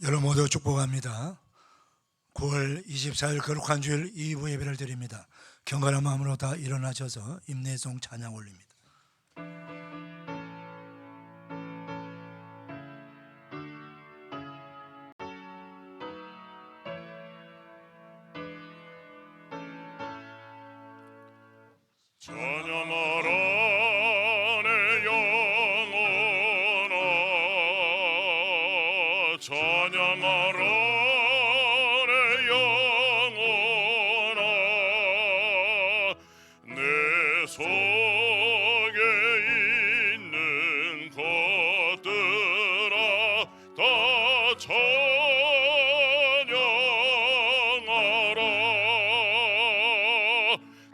여러분 모두 축복합니다. 9월 24일 거룩한 주일 2부 예배를 드립니다. 경건한 마음으로 다 일어나셔서 임내송 찬양 올립니다. 찬양하라 내 영혼아, 찬양하라 내 영혼아, 내 속에 있는 것들아 다 찬양하라.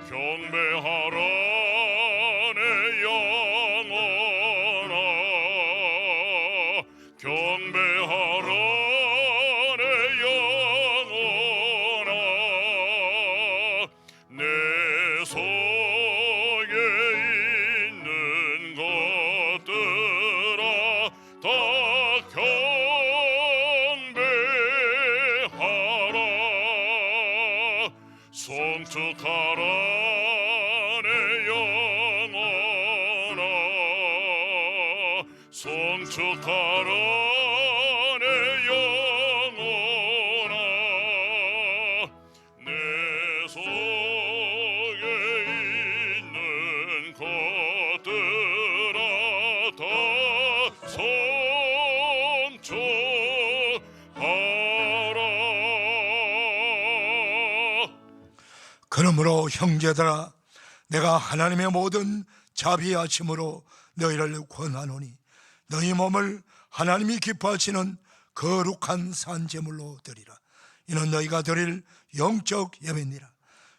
경배하라 내 영혼아, 경배하라 내 영혼아, 내 속에 있는 것들아 다 경배하라. 송축하라 내 영혼아, 송축하라 내 영혼아, 내 속에 있는 것들아 다 송축하라. 그러므로 형제들아, 내가 하나님의 모든 자비하심으로 너희를 권하노니 너희 몸을 하나님이 기뻐하시는 거룩한 산제물로 드리라. 이는 너희가 드릴 영적 예배니라.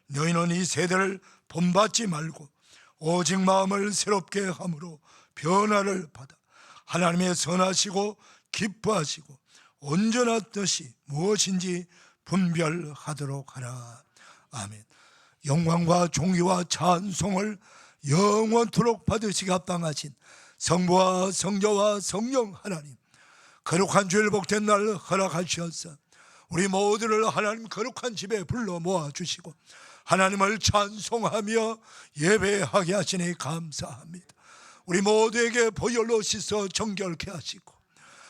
너희는 이 세대를 본받지 말고 오직 마음을 새롭게 함으로 변화를 받아 하나님의 선하시고 기뻐하시고 온전한 뜻이 무엇인지 분별하도록 하라. 아멘. 영광과 존귀와 찬송을 영원토록 받으시기 합당하신 성부와 성자와 성령 하나님, 거룩한 주일 복된 날 허락하시옵소서. 우리 모두를 하나님 거룩한 집에 불러 모아주시고 하나님을 찬송하며 예배하게 하시니 감사합니다. 우리 모두에게 보혈로 씻어 정결케 하시고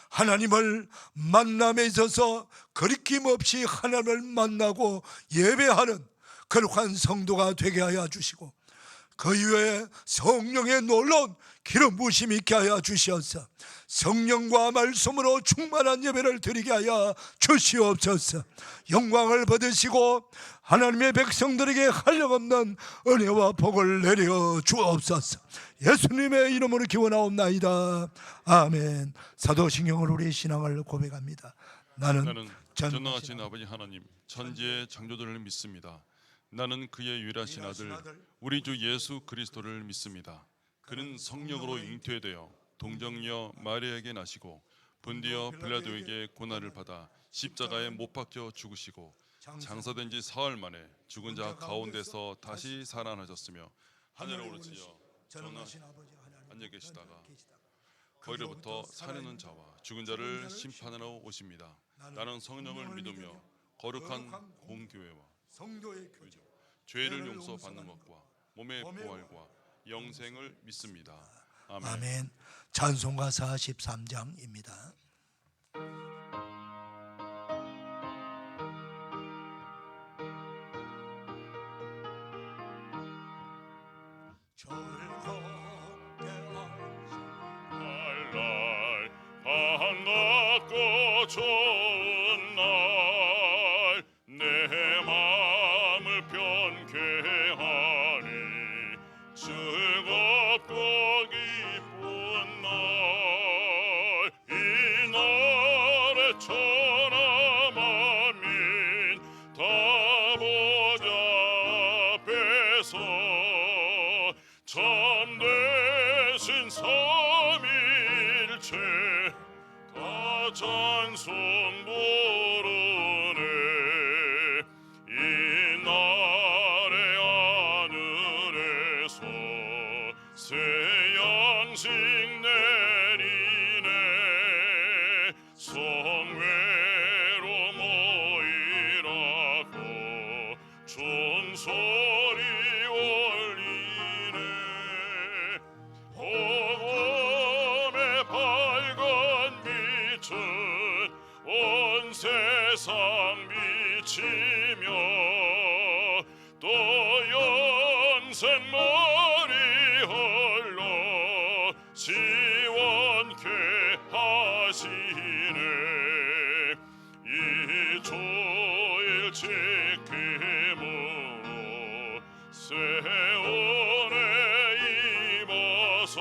하나님을 만남에 있어서 거리낌 없이 하나님을 만나고 예배하는 거룩한 성도가 되게 하여 주시고 그 이후에 성령의 놀라운 기름 부으심이 있게 하여 주시옵소서. 성령과 말씀으로 충만한 예배를 드리게 하여 주시옵소서. 영광을 받으시고 하나님의 백성들에게 한량없는 은혜와 복을 내려 주옵소서. 예수님의 이름으로 기원하옵나이다. 아멘. 사도신경으로 우리의 신앙을 고백합니다. 나는 전능하신 아버지 하나님, 천지의 창조주를 믿습니다. 나는 그의 유일하신 아들 우리 주 예수 그리스도를 믿습니다. 그는 성령으로 잉태되어 동정녀 마리아에게 나시고 본디어 빌라도에게 고난을 받아 십자가에 못 박혀 죽으시고 장사된 지 사흘 만에 죽은 자 가운데서 다시 살아나셨으며 하늘에 오르시어 전능하신 앉아 계시다가 거기로부터 사는 자와 죽은 자를 심판하러 오십니다. 나는 성령을 믿으며 거룩한 공교회와 성도의 교제, 죄를 용서받는 것과 몸의 부활과 영생을 믿습니다. 아멘. 아멘. 찬송가 43장입니다. 날날 반갑고 좋은 날 내 마음을 편케 하니 즐겁고 기쁜 날 이 날에 천하 만민 다 보좌 앞에서 참되신 삼일체 다 찬송 부르네. 이 날의 하늘에서 새 양식 내리네. 성회 생머리 홀로 시원케 하시네. 이 조일 지킴으로 세원에 임어서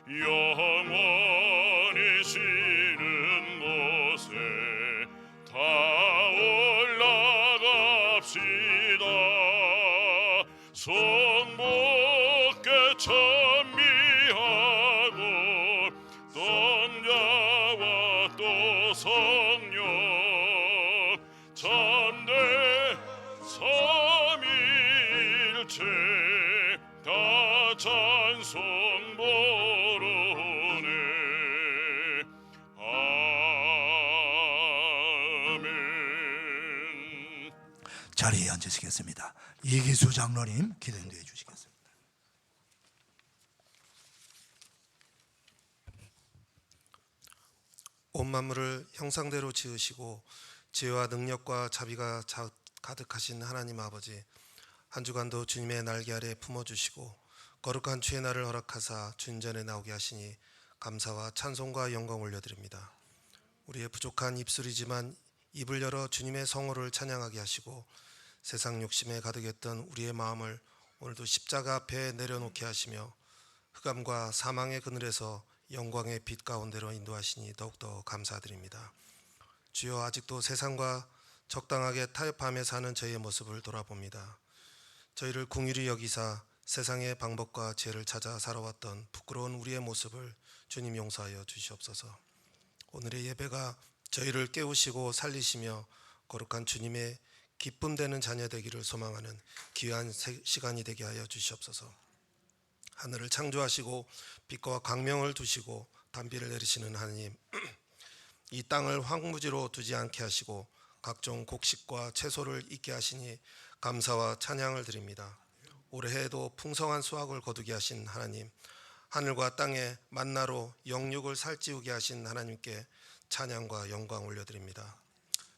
영원히 쉬는 곳에 다 올라갑시다. 성복께 찬미하고 동자와 또 성령 참된 삼위일체 다 찬송 부르네. 아멘. 자리에 앉으시겠습니다. 이기수 장로님 기도 인도해 주시겠습니다. 온 만물을 형상대로 지으시고 지혜와 능력과 자비가 가득하신 하나님 아버지, 한 주간도 주님의 날개 아래 품어주시고 거룩한 주의 날을 허락하사 주님 전에 나오게 하시니 감사와 찬송과 영광 올려드립니다. 우리의 부족한 입술이지만 입을 열어 주님의 성호를 찬양하게 하시고 세상 욕심에 가득했던 우리의 마음을 오늘도 십자가 앞에 내려놓게 하시며 흑암과 사망의 그늘에서 영광의 빛 가운데로 인도하시니 더욱더 감사드립니다. 주여, 아직도 세상과 적당하게 타협하며 사는 저희의 모습을 돌아봅니다. 저희를 긍휼히 여기사 세상의 방법과 죄를 찾아 살아왔던 부끄러운 우리의 모습을 주님 용서하여 주시옵소서. 오늘의 예배가 저희를 깨우시고 살리시며 거룩한 주님의 기쁨 되는 자녀 되기를 소망하는 귀한 시간이 되게 하여 주시옵소서. 하늘을 창조하시고 빛과 광명을 두시고 단비를 내리시는 하나님, 이 땅을 황무지로 두지 않게 하시고 각종 곡식과 채소를 있게 하시니 감사와 찬양을 드립니다. 올해에도 풍성한 수확을 거두게 하신 하나님, 하늘과 땅에 만나로 영육을 살찌우게 하신 하나님께 찬양과 영광 올려드립니다.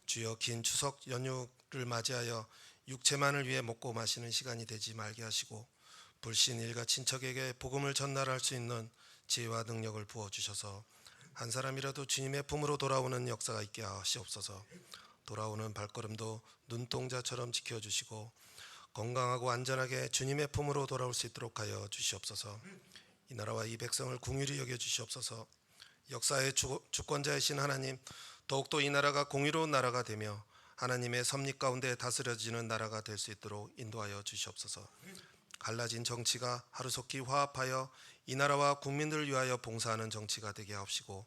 주여, 긴 추석 연휴를 맞이하여 육체만을 위해 먹고 마시는 시간이 되지 말게 하시고 불신 일가 친척에게 복음을 전달할 수 있는 지혜와 능력을 부어주셔서 한 사람이라도 주님의 품으로 돌아오는 역사가 있게 하시옵소서. 돌아오는 발걸음도 눈동자처럼 지켜주시고 건강하고 안전하게 주님의 품으로 돌아올 수 있도록 하여 주시옵소서. 이 나라와 이 백성을 긍휼히 여겨 주시옵소서. 역사의 주권자이신 하나님, 더욱더 이 나라가 공의로운 나라가 되며 하나님의 섭리 가운데 다스려지는 나라가 될 수 있도록 인도하여 주시옵소서. 갈라진 정치가 하루속히 화합하여 이 나라와 국민들을 위하여 봉사하는 정치가 되게 하옵시고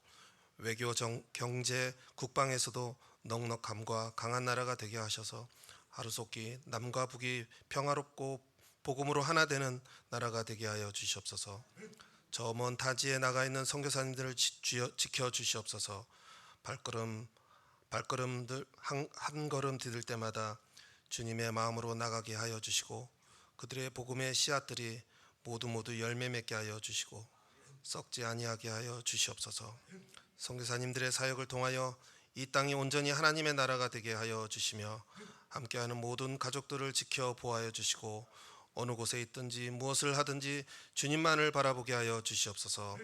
외교, 경제, 국방에서도 넉넉함과 강한 나라가 되게 하셔서 하루속히 남과 북이 평화롭고 복음으로 하나 되는 나라가 되게 하여 주시옵소서. 저 먼 타지에 나가 있는 선교사님들을 지켜 주시옵소서. 발걸음들 한 걸음 디딜 때마다 주님의 마음으로 나가게 하여 주시고 그들의 복음의 씨앗들이 모두 열매 맺게 하여 주시고 썩지 아니하게 하여 주시옵소서. 선교사님들의 사역을 통하여 이 땅이 온전히 하나님의 나라가 되게 하여 주시며 함께하는 모든 가족들을 지켜 보호하여 주시고 어느 곳에 있든지 무엇을 하든지 주님만을 바라보게 하여 주시옵소서.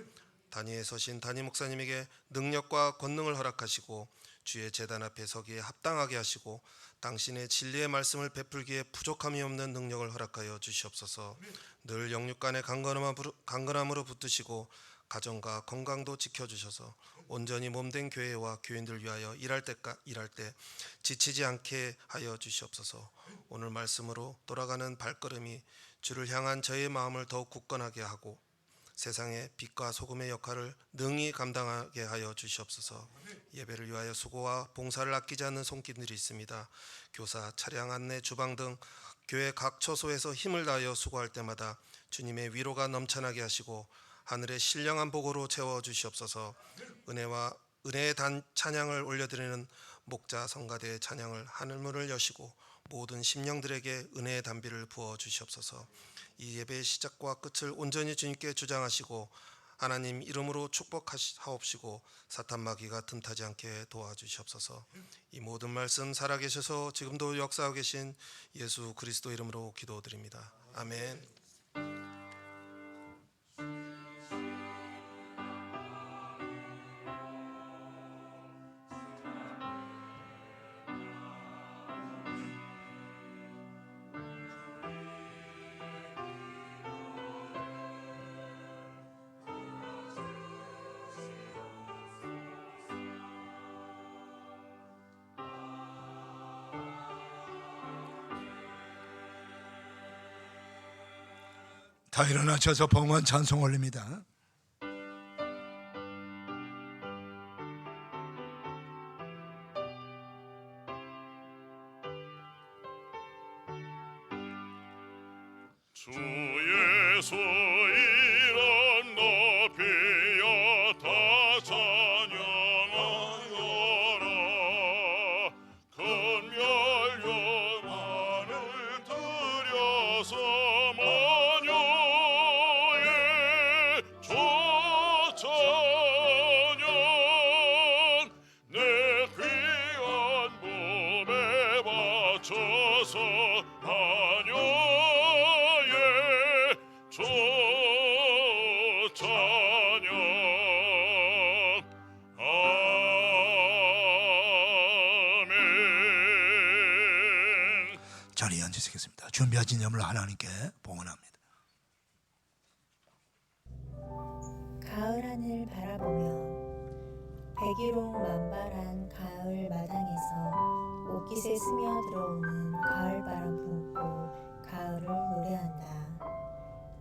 단위에 서신 단위 목사님에게 능력과 권능을 허락하시고 주의 제단 앞에 서기에 합당하게 하시고 당신의 진리의 말씀을 베풀기에 부족함이 없는 능력을 허락하여 주시옵소서. 늘 영육간의 강건함으로 붙드시고 가정과 건강도 지켜주셔서 온전히 몸된 교회와 교인들 위하여 일할 때 지치지 않게 하여 주시옵소서. 오늘 말씀으로 돌아가는 발걸음이 주를 향한 저의 마음을 더욱 굳건하게 하고 세상의 빛과 소금의 역할을 능히 감당하게 하여 주시옵소서. 예배를 위하여 수고와 봉사를 아끼지 않는 손길들이 있습니다. 교사, 차량 안내, 주방 등 교회 각 처소에서 힘을 다하여 수고할 때마다 주님의 위로가 넘쳐나게 하시고 하늘의 신령한 복으로 채워 주시옵소서. 은혜의 찬양을 올려드리는 목자 성가대의 찬양을 하늘문을 여시고 모든 심령들에게 은혜의 단비를 부어 주시옵소서. 이 예배의 시작과 끝을 온전히 주님께 주장하시고 하나님 이름으로 축복하옵시고 사탄 마귀가 틈타지 않게 도와주시옵소서. 이 모든 말씀 살아계셔서 지금도 역사하고 계신 예수 그리스도 이름으로 기도드립니다. 아멘. 다 일어나셔서 봉헌 찬송 올립니다. 주 예수 이름 높이어 다 찬양하여라. 금별 영광을 들여서 만유의 주 찬양 내 귀한 몸에 바쳐서 만유의 주 찬양. 아멘. 자리에 앉으시겠습니다. 준비하신 예물을 하나님께 봉헌합니다. 가을 하늘 바라보며 백일홍 만발한 가을 마당에서 옷깃에 스며들어오는 가을바람 품고 가을을 노래한다.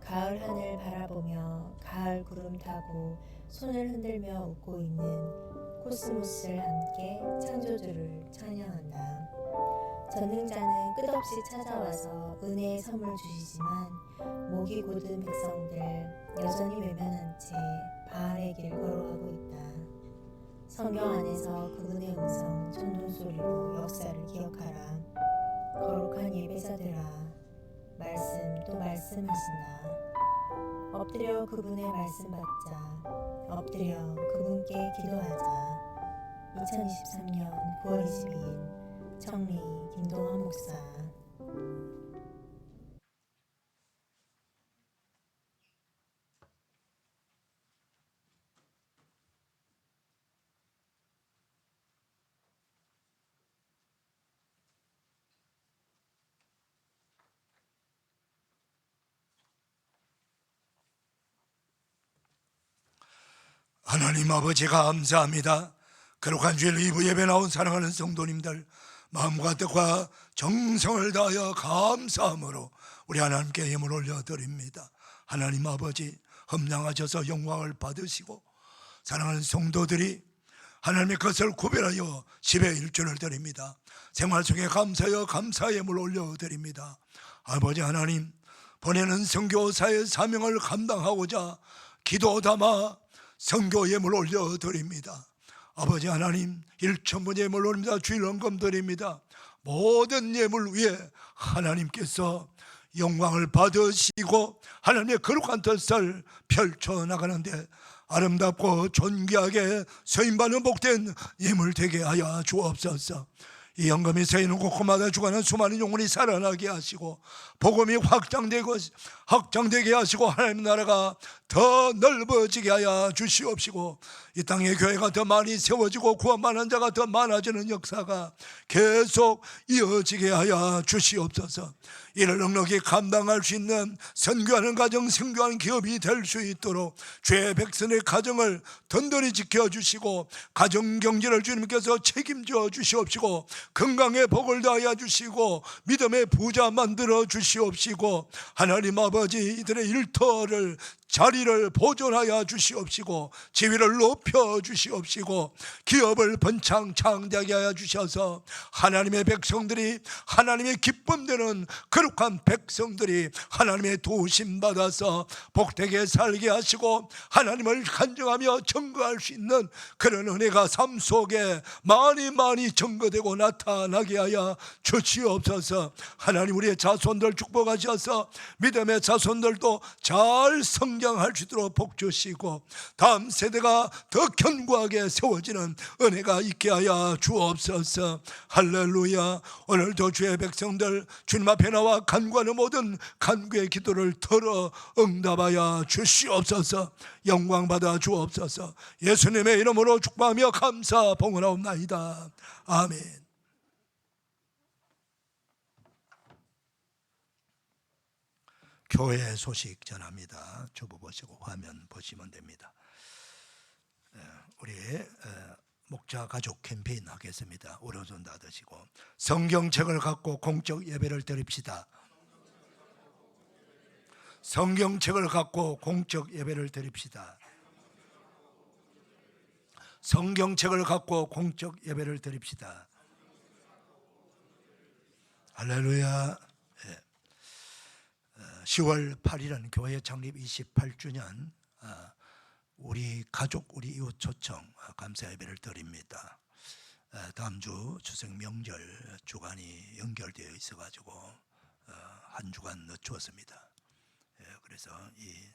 가을 하늘 바라보며 가을 구름 타고 손을 흔들며 웃고 있는 코스모스를 함께 창조주를 찬양한다. 전능자는 끝없이 찾아와서 은혜의 선물 주시지만 목이 곧은 백성들 여전히 외면한 채 바알의 길 걸어가고 있다. 성경 안에서 그분의 음성 천둥소리로 역사를 기억하라. 거룩한 예배자들아, 말씀 또 말씀하신다. 엎드려 그분의 말씀 받자. 엎드려 그분께 기도하자. 2023년 9월 22일 청리 김동환 목사. 하나님 아버지 감사합니다. 거룩한 주일 2부 예배 나온 사랑하는 성도님들, 마음과 뜻과 정성을 다하여 감사함으로 우리 하나님께 예물 올려드립니다. 하나님 아버지 험량하셔서 영광을 받으시고 사랑하는 성도들이 하나님의 것을 구별하여 10의 1조를 드립니다. 생활 속에 감사하여 감사의 예물 올려드립니다. 아버지 하나님, 보내는 선교사의 사명을 감당하고자 기도 담아 선교 예물 올려드립니다. 아버지 하나님, 1,000분 예물 올립니다. 주일 헌금 드립니다. 모든 예물 위에 하나님께서 영광을 받으시고 하나님의 거룩한 뜻을 펼쳐나가는데 아름답고 존귀하게 서임받는 복된 예물 되게 하여 주옵소서. 이 헌금이 서있는 곳곳마다 죽어가는 수많은 영혼이 살아나게 하시고 복음이 확장되게 하시고 하나님 나라가 더 넓어지게 하여 주시옵시고 이 땅에 교회가 더 많이 세워지고 구원받는 자가 더 많아지는 역사가 계속 이어지게 하여 주시옵소서. 이를 넉넉히 감당할 수 있는 선교하는 가정, 선교하는 기업이 될 수 있도록 죄 백성의 가정을 든든히 지켜주시고 가정 경제를 주님께서 책임져 주시옵시고 건강의 복을 다하여 주시고 믿음의 부자 만들어 주시옵시고 하나님 아버지 이들의 일터를 자리를 보존하여 주시옵시고 지위를 높여 주시옵시고 기업을 번창 창대하게 하여 주셔서 하나님의 백성들이 하나님의 기쁨되는 거룩한 백성들이 하나님의 도우심 받아서 복되게 살게 하시고 하나님을 간증하며 증거할 수 있는 그런 은혜가 삶 속에 많이 증거되고 나타나게 하여 주시옵소서. 하나님 우리의 자손들 축복하셔서 믿음의 자손들도 잘 성장 성장할 수 있도록 복 주시고 다음 세대가 더 견고하게 세워지는 은혜가 있게 하여 주옵소서. 할렐루야. 오늘도 주의 백성들 주님 앞에 나와 간구하는 모든 간구의 기도를 들어 응답하여 주시옵소서. 영광 받아 주옵소서. 예수님의 이름으로 축복하며 감사 봉헌하옵나이다. 아멘. 교회 소식 전합니다. 주보 보시고 화면 보시면 됩니다. 우리 목자 가족 캠페인 하겠습니다. 오른손 다 드시고 성경책을 갖고 공적 예배를 드립시다. 성경책을 갖고 공적 예배를 드립시다. 성경책을 갖고 공적 예배를 드립시다. 할렐루야. 10월 8일은 교회 창립 28주년 우리 가족 우리 이웃 초청 감사 예배를 드립니다. 다음 주 추석 명절 주간이 연결되어 있어가지고 한 주간 늦추었습니다. 그래서 이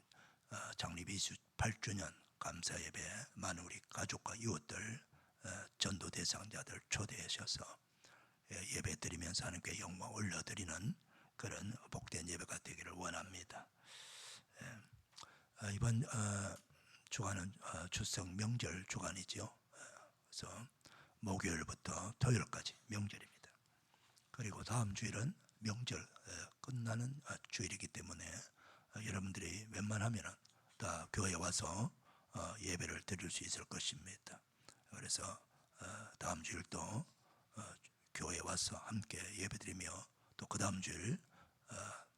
창립 28주년 감사 예배 많은 우리 가족과 이웃들 전도 대상자들 초대하셔서 예배 드리면서 하나님께 영광 올려드리는 그런 복된 예배가 되기를 원합니다. 이번 주간은 추석 명절 주간이죠. 그래서 목요일부터 토요일까지 명절입니다. 그리고 다음 주일은 명절 끝나는 주일이기 때문에 여러분들이 웬만하면 다 교회에 와서 예배를 드릴 수 있을 것입니다. 그래서 다음 주일도 교회에 와서 함께 예배드리며 또 그 다음 주일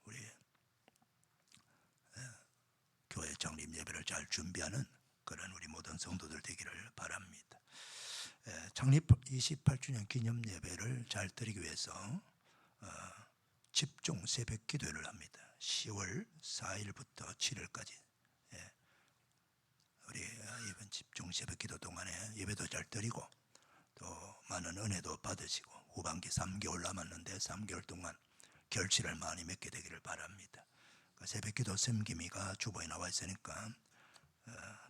우리 교회 창립 예배를 잘 준비하는 그런 우리 모든 성도들 되기를 바랍니다. 창립 28주년 기념 예배를 잘 드리기 위해서 집중 새벽 기도회를 합니다. 10월 4일부터 7일까지 우리 이번 집중 새벽 기도 동안에 예배도 잘 드리고 또 많은 은혜도 받으시고 후반기 3개월 남았는데 3개월 동안 결실을 많이 맺게 되기를 바랍니다. 새벽기도 섬김이가 주보에 나와 있으니까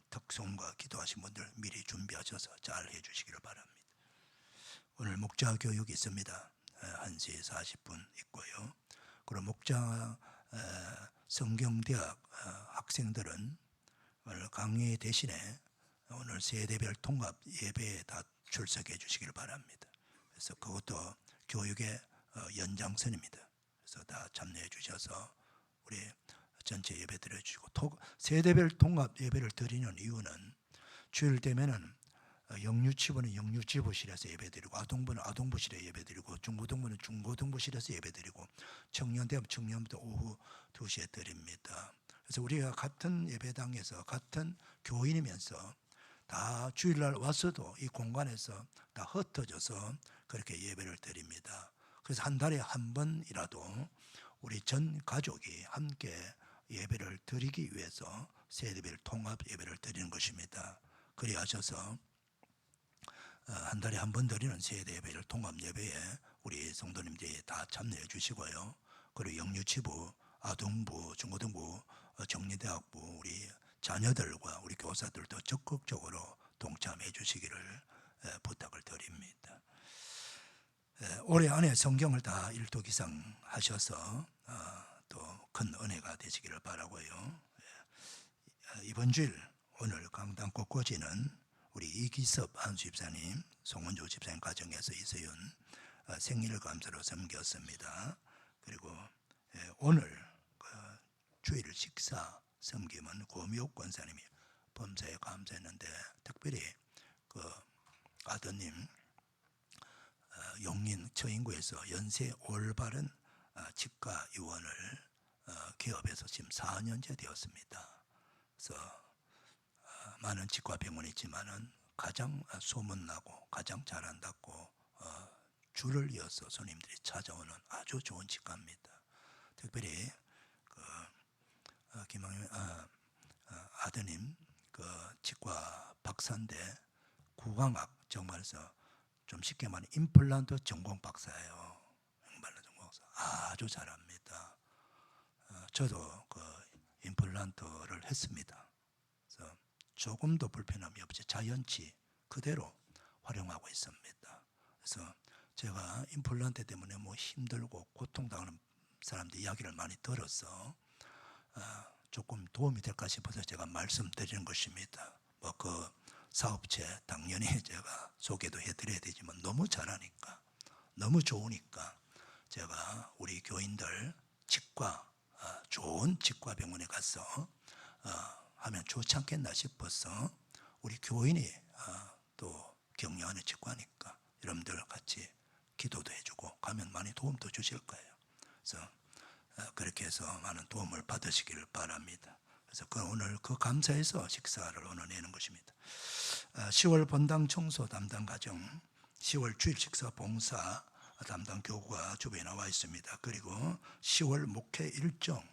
특송과 기도하신 분들 미리 준비하셔서 잘 해주시기를 바랍니다. 오늘 목자 교육이 있습니다. 1시 40분 있고요. 그리고 목자 성경대학 학생들은 오늘 강의 대신에 오늘 세대별 통합 예배에 다 출석해 주시기를 바랍니다. 그래서 그것도 교육의 연장선입니다. 그래서 다 참여해 주셔서 우리 전체 예배 드려주시고 세대별 통합 예배를 드리는 이유는 주일 되면은 영유치부는 영유치부실에서 예배드리고 아동부는 아동부실에 예배드리고 중고등부는 중고등부실에서 예배드리고 청년대학 청년부터 오후 2시에 드립니다. 그래서 우리가 같은 예배당에서 같은 교인이면서 다 주일날 왔어도 이 공간에서 다 흩어져서 그렇게 예배를 드립니다. 그래서 한 달에 한 번이라도 우리 전 가족이 함께 예배를 드리기 위해서 세대별 통합 예배를 드리는 것입니다. 그리 하셔서 한 달에 한 번 드리는 세대 예배를 통합 예배에 우리 성도님들이 다 참여해 주시고요. 그리고 영유치부, 아동부, 중고등부, 정리대학부 우리 자녀들과 우리 교사들도 적극적으로 동참해 주시기를 부탁을 드립니다. 올해 안에 성경을 다 일독 이상 하셔서 또 큰 은혜가 되시기를 바라고요. 이번 주일 오늘 강당 꽃꽂이는 우리 이기섭 한수 집사님, 송원조 집사님 가정에서 이서윤 생일 감사로 섬겼습니다. 그리고 오늘 주일 식사 섬김은 고미옥 권사님이 범사에 감사했는데 특별히 그 아드님 용인 처인구에서 연세 올바른 치과 의원을 개업해서 지금 4년째 되었습니다. 그래서 많은 치과 병원이 있지만은 가장 소문나고 가장 잘한다고 줄을 이어서 손님들이 찾아오는 아주 좋은 치과입니다. 특별히 그 김학민 아드님 그 치과 박사인데 구강학 정말서 좀 쉽게 말하면 임플란트 전공 박사예요. 임플란트 전공 박사 아주 잘합니다. 저도 그 임플란트를 했습니다. 그래서 조금도 불편함이 없이 자연치 그대로 활용하고 있습니다. 그래서 제가 임플란트 때문에 뭐 힘들고 고통당하는 사람들 이야기를 많이 들어서 조금 도움이 될까 싶어서 제가 말씀드리는 것입니다. 뭐 그 사업체 당연히 제가 소개도 해드려야 되지만 너무 잘하니까 너무 좋으니까 제가 우리 교인들 치과 좋은 치과 병원에 가서 하면 좋지 않겠나 싶어서 우리 교인이 또 격려하는 치과니까 여러분들 같이 기도도 해주고 가면 많이 도움도 주실 거예요. 그래서 그렇게 해서 많은 도움을 받으시기를 바랍니다. 그래서 오늘 그 감사해서 식사를 오늘 내는 것입니다. 10월 본당 청소 담당 가정, 10월 주일 식사 봉사 담당 교구가 주변에 나와 있습니다. 그리고 10월 목회 일정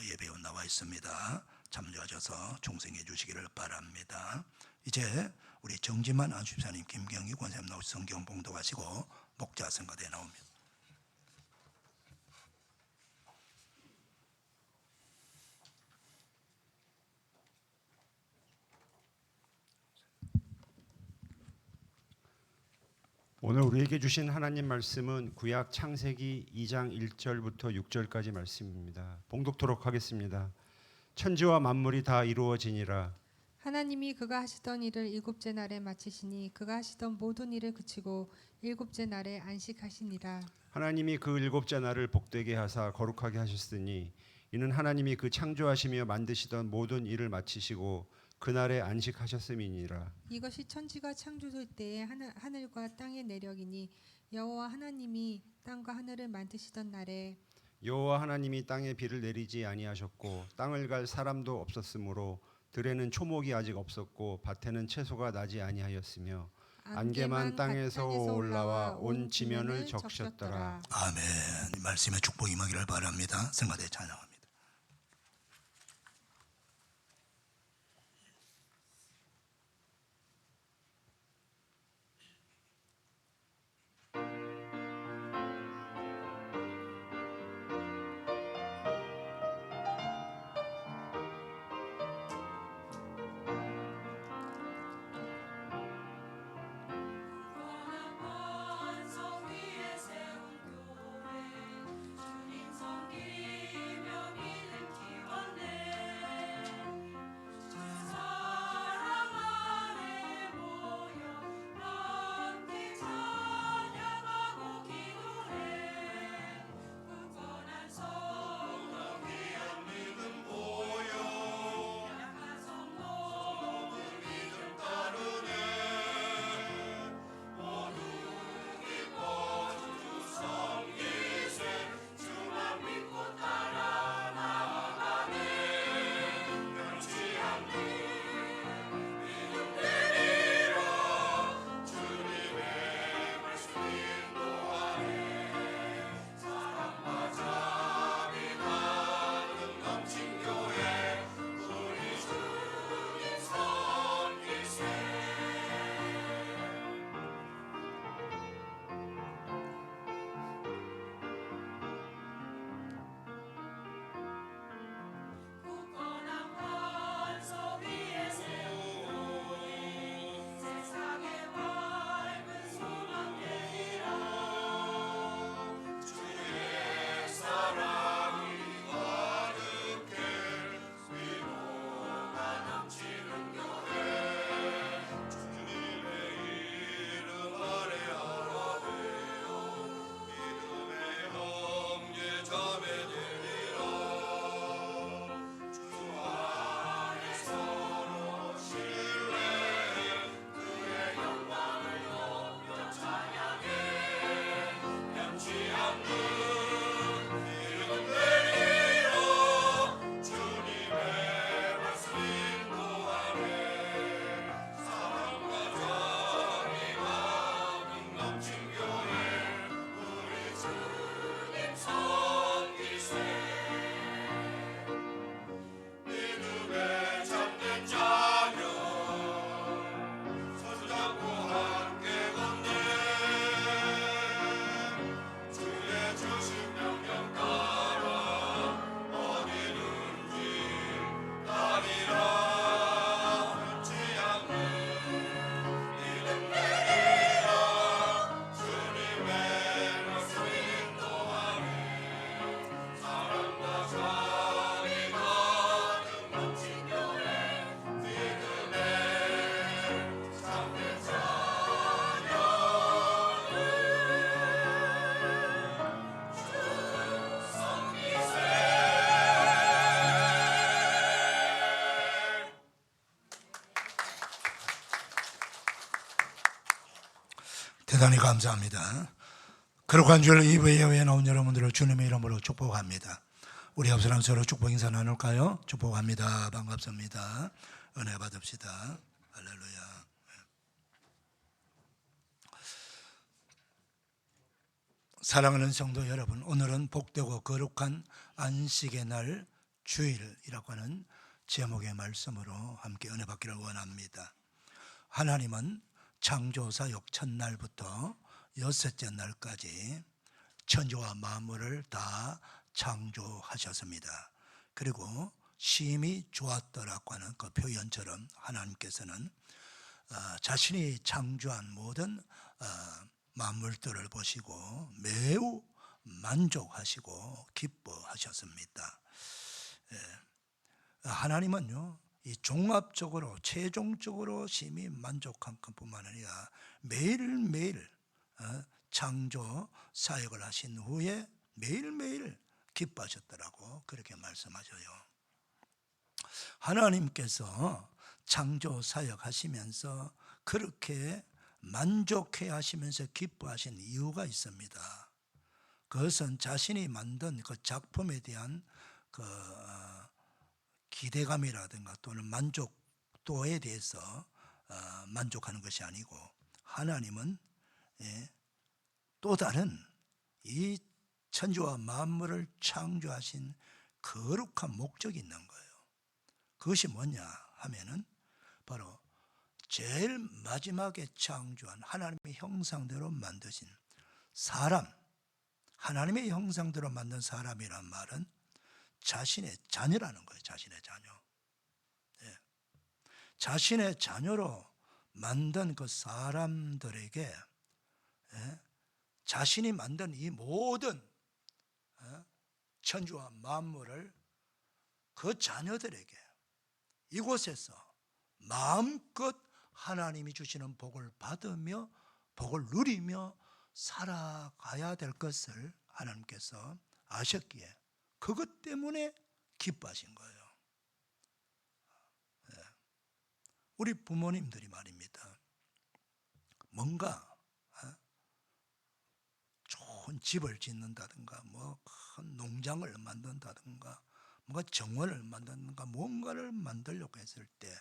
예배원 나와 있습니다. 참조하셔서 충성해 주시기를 바랍니다. 이제 우리 정지만 안수집사님, 김경희 권사님 나오셔서 성경 봉독하시고 목자 성가대 나옵니다. 오늘 우리에게 주신 하나님 말씀은 구약 창세기 2장 1절부터 6절까지 말씀입니다. 봉독토록 하겠습니다. 천지와 만물이 다 이루어지니라. 하나님이 그가 하시던 일을 일곱째 날에 마치시니 그가 하시던 모든 일을 그치고 일곱째 날에 안식하시니라. 하나님이 그 일곱째 날을 복되게 하사 거룩하게 하셨으니 이는 하나님이 그 창조하시며 만드시던 모든 일을 마치시고 그날에 안식하셨음이니라. 이것이 천지가 창조될 때에 하늘과 땅의 내력이니 여호와 하나님이 땅과 하늘을 만드시던 날에 여호와 하나님이 땅에 비를 내리지 아니하셨고 땅을 갈 사람도 없었으므로 들에는 초목이 아직 없었고 밭에는 채소가 나지 아니하였으며 안개만 땅에서 올라와 온 지면을 적셨더라. 아멘. 이 말씀에 축복이 임하기를 바랍니다. 성가대 찬양합니다. 성 위에 세운 교회 주님 섬기며 대단히 감사합니다. 거룩한 주일 이브 예배에 나온 여러분들을 주님의 이름으로 축복합니다. 우리 앞 사람 서로 축복 인사 나눌까요? 축복합니다. 반갑습니다. 은혜 받읍시다. 할렐루야. 사랑하는 성도 여러분, 오늘은 복되고 거룩한 안식의 날 주일이라고 하는 제목의 말씀으로 함께 은혜 받기를 원합니다. 하나님은 창조사역 첫날부터 여섯째 날까지 천지와 만물을 다 창조하셨습니다. 그리고 심히 좋았더라고 하는 그 표현처럼 하나님께서는 자신이 창조한 모든 만물들을 보시고 매우 만족하시고 기뻐하셨습니다. 하나님은요, 이 종합적으로 최종적으로 심히 만족한 것뿐만 아니라 매일매일 창조 사역을 하신 후에 매일매일 기뻐하셨더라고 그렇게 말씀하셔요. 하나님께서 창조 사역 하시면서 그렇게 만족해 하시면서 기뻐하신 이유가 있습니다. 그것은 자신이 만든 그 작품에 대한 그 기대감이라든가 또는 만족도에 대해서 만족하는 것이 아니고, 하나님은 또 다른 이 천지와 만물을 창조하신 거룩한 목적이 있는 거예요. 그것이 뭐냐 하면은 바로 제일 마지막에 창조한 하나님의 형상대로 만드신 사람, 하나님의 형상대로 만든 사람이란 말은 자신의 자녀라는 거예요. 자신의 자녀. 자신의 자녀로 만든 그 사람들에게 자신이 만든 이 모든 천지와 만물을 그 자녀들에게 이곳에서 마음껏 하나님이 주시는 복을 받으며 복을 누리며 살아가야 될 것을 하나님께서 아셨기에 그것 때문에 기뻐하신 거예요. 우리 부모님들이 말입니다, 뭔가 좋은 집을 짓는다든가 뭐 큰 농장을 만든다든가 뭔가 정원을 만든다든가 뭔가를 만들려고 했을 때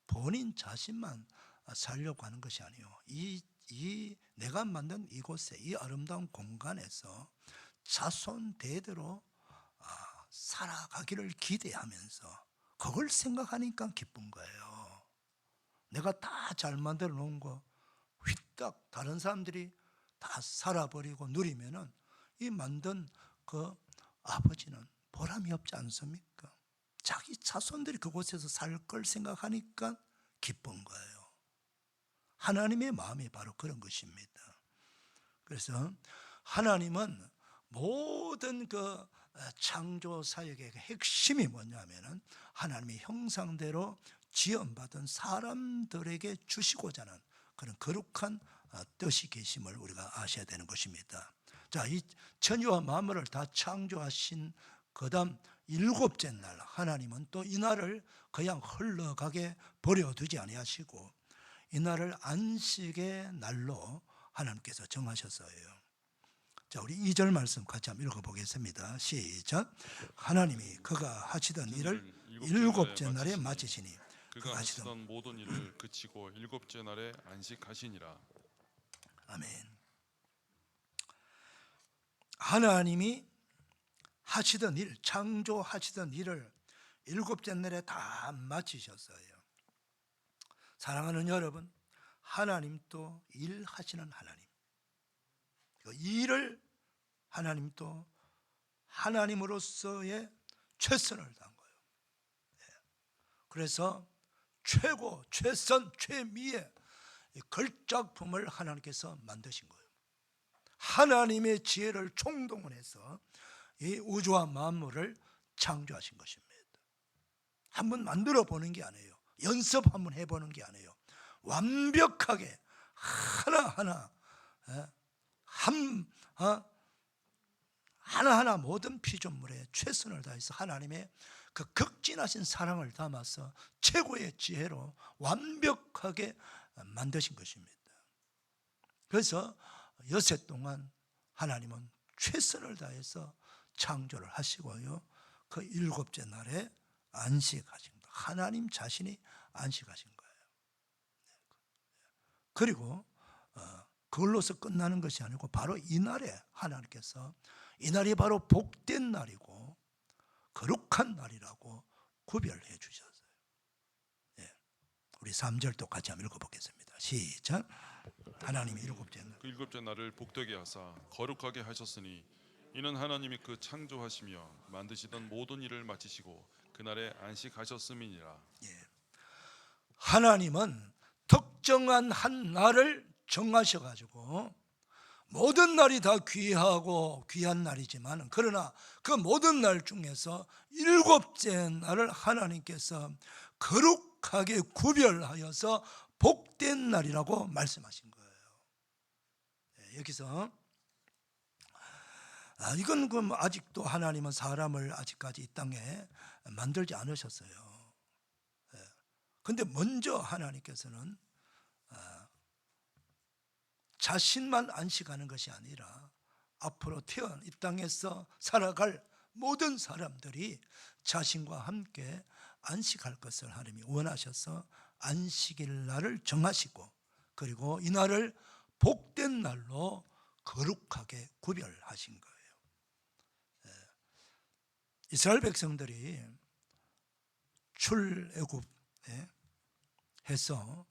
본인 자신만 살려고 하는 것이 아니에요. 이 내가 만든 이곳에, 이 아름다운 공간에서 자손 대대로 살아가기를 기대하면서 그걸 생각하니까 기쁜 거예요. 내가 다 잘 만들어 놓은 거 휘딱 다른 사람들이 다 살아버리고 누리면은 이 만든 그 아버지는 보람이 없지 않습니까? 자기 자손들이 그곳에서 살 걸 생각하니까 기쁜 거예요. 하나님의 마음이 바로 그런 것입니다. 그래서 하나님은 모든 그 창조 사역의 핵심이 뭐냐면은 하나님의 형상대로 지음받은 사람들에게 주시고자 하는 그런 거룩한 뜻이 계심을 우리가 아셔야 되는 것입니다. 자, 이 천지와 만물을 다 창조하신 그다음 일곱째 날, 하나님은 또 이 날을 그냥 흘러가게 버려두지 아니하시고 이 날을 안식의 날로 하나님께서 정하셨어요. 자, 우리 2절 말씀 같이 한번 읽어보겠습니다. 시작. 하나님이 그가 하시던 일을 일곱째 날에 마치시니 그가 하시던 모든 일을 그치고 일곱째 날에 안식하시니라. 아멘. 하나님이 하시던 일, 창조하시던 일을 일곱째 날에 다 마치셨어요. 사랑하는 여러분, 하나님도 일하시는 하나님. 그 일을 하나님도 하나님으로서의 최선을 다한 거예요. 그래서 최고, 최선, 최미의 걸작품을 하나님께서 만드신 거예요. 하나님의 지혜를 총동원해서 이 우주와 만물을 창조하신 것입니다. 한번 만들어 보는 게 아니에요. 연습 한번 해보는 게 아니에요. 완벽하게 하나하나 하나하나 모든 피조물에 최선을 다해서 하나님의 그 극진하신 사랑을 담아서 최고의 지혜로 완벽하게 만드신 것입니다. 그래서 여세 동안 하나님은 최선을 다해서 창조를 하시고요, 그 일곱째 날에 안식하신 거예요. 하나님 자신이 안식하신 거예요. 그리고 그걸로서 끝나는 것이 아니고 바로 이 날에 하나님께서 이 날이 바로 복된 날이고 거룩한 날이라고 구별해 주셨어요. 우리 3절도 같이 한번 읽어보겠습니다. 시작. 하나님이 일곱째 날, 그 일곱째 날을 복되게 하사 거룩하게 하셨으니 이는 하나님이 그 창조하시며 만드시던 모든 일을 마치시고 그날에 안식하셨음이니라. 하나님은 특정한 한 날을 정하셔가지고 모든 날이 다 귀하고 귀한 날이지만, 그러나 그 모든 날 중에서 일곱째 날을 하나님께서 거룩하게 구별하여서 복된 날이라고 말씀하신 거예요. 여기서 이건 아직도 하나님은 사람을 아직까지 이 땅에 만들지 않으셨어요. 근데 먼저 하나님께서는 자신만 안식하는 것이 아니라 앞으로 태어난 이 땅에서 살아갈 모든 사람들이 자신과 함께 안식할 것을 하나님이 원하셔서 안식일 날을 정하시고, 그리고 이 날을 복된 날로 거룩하게 구별하신 거예요. 이스라엘 백성들이 출애굽에 해서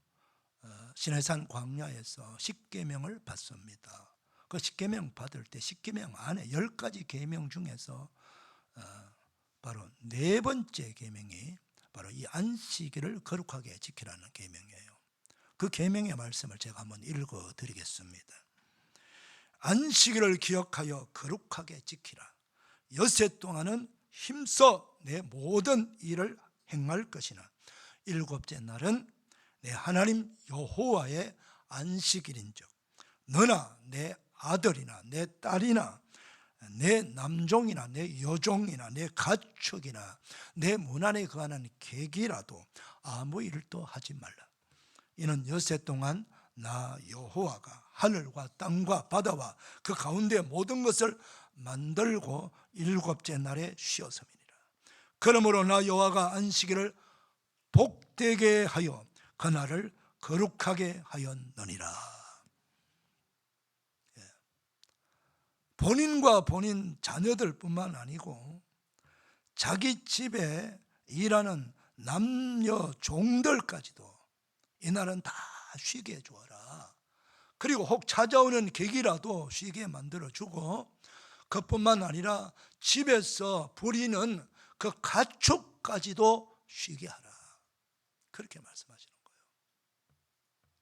시내산 광야에서 십계명을 받습니다. 그 십계명 받을 때 십계명 안에 10가지 계명 중에서 바로 네 번째 계명이 바로 이 안식일을 거룩하게 지키라는 계명이에요. 그 계명의 말씀을 제가 한번 읽어드리겠습니다. 안식일을 기억하여 거룩하게 지키라. 엿새 동안은 힘써 내 모든 일을 행할 것이나 일곱째 날은 내 하나님 여호와의 안식일인즉 너나 내 아들이나 내 딸이나 내 남종이나 내 여종이나 내 가축이나 내 문 안에 거하는 객이라도 아무 일도 하지 말라. 이는 엿새 동안 나 여호와가 하늘과 땅과 바다와 그 가운데 모든 것을 만들고 일곱째 날에 쉬었음이니라. 그러므로 나 여호와가 안식일을 복되게 하여 그날을 거룩하게 하였느니라. 본인과 본인 자녀들뿐만 아니고 자기 집에 일하는 남녀 종들까지도 이날은 다 쉬게 해주어라. 그리고 혹 찾아오는 객이라도 쉬게 만들어주고, 그뿐만 아니라 집에서 부리는 그 가축까지도 쉬게 하라. 그렇게 말씀하시는 거예요.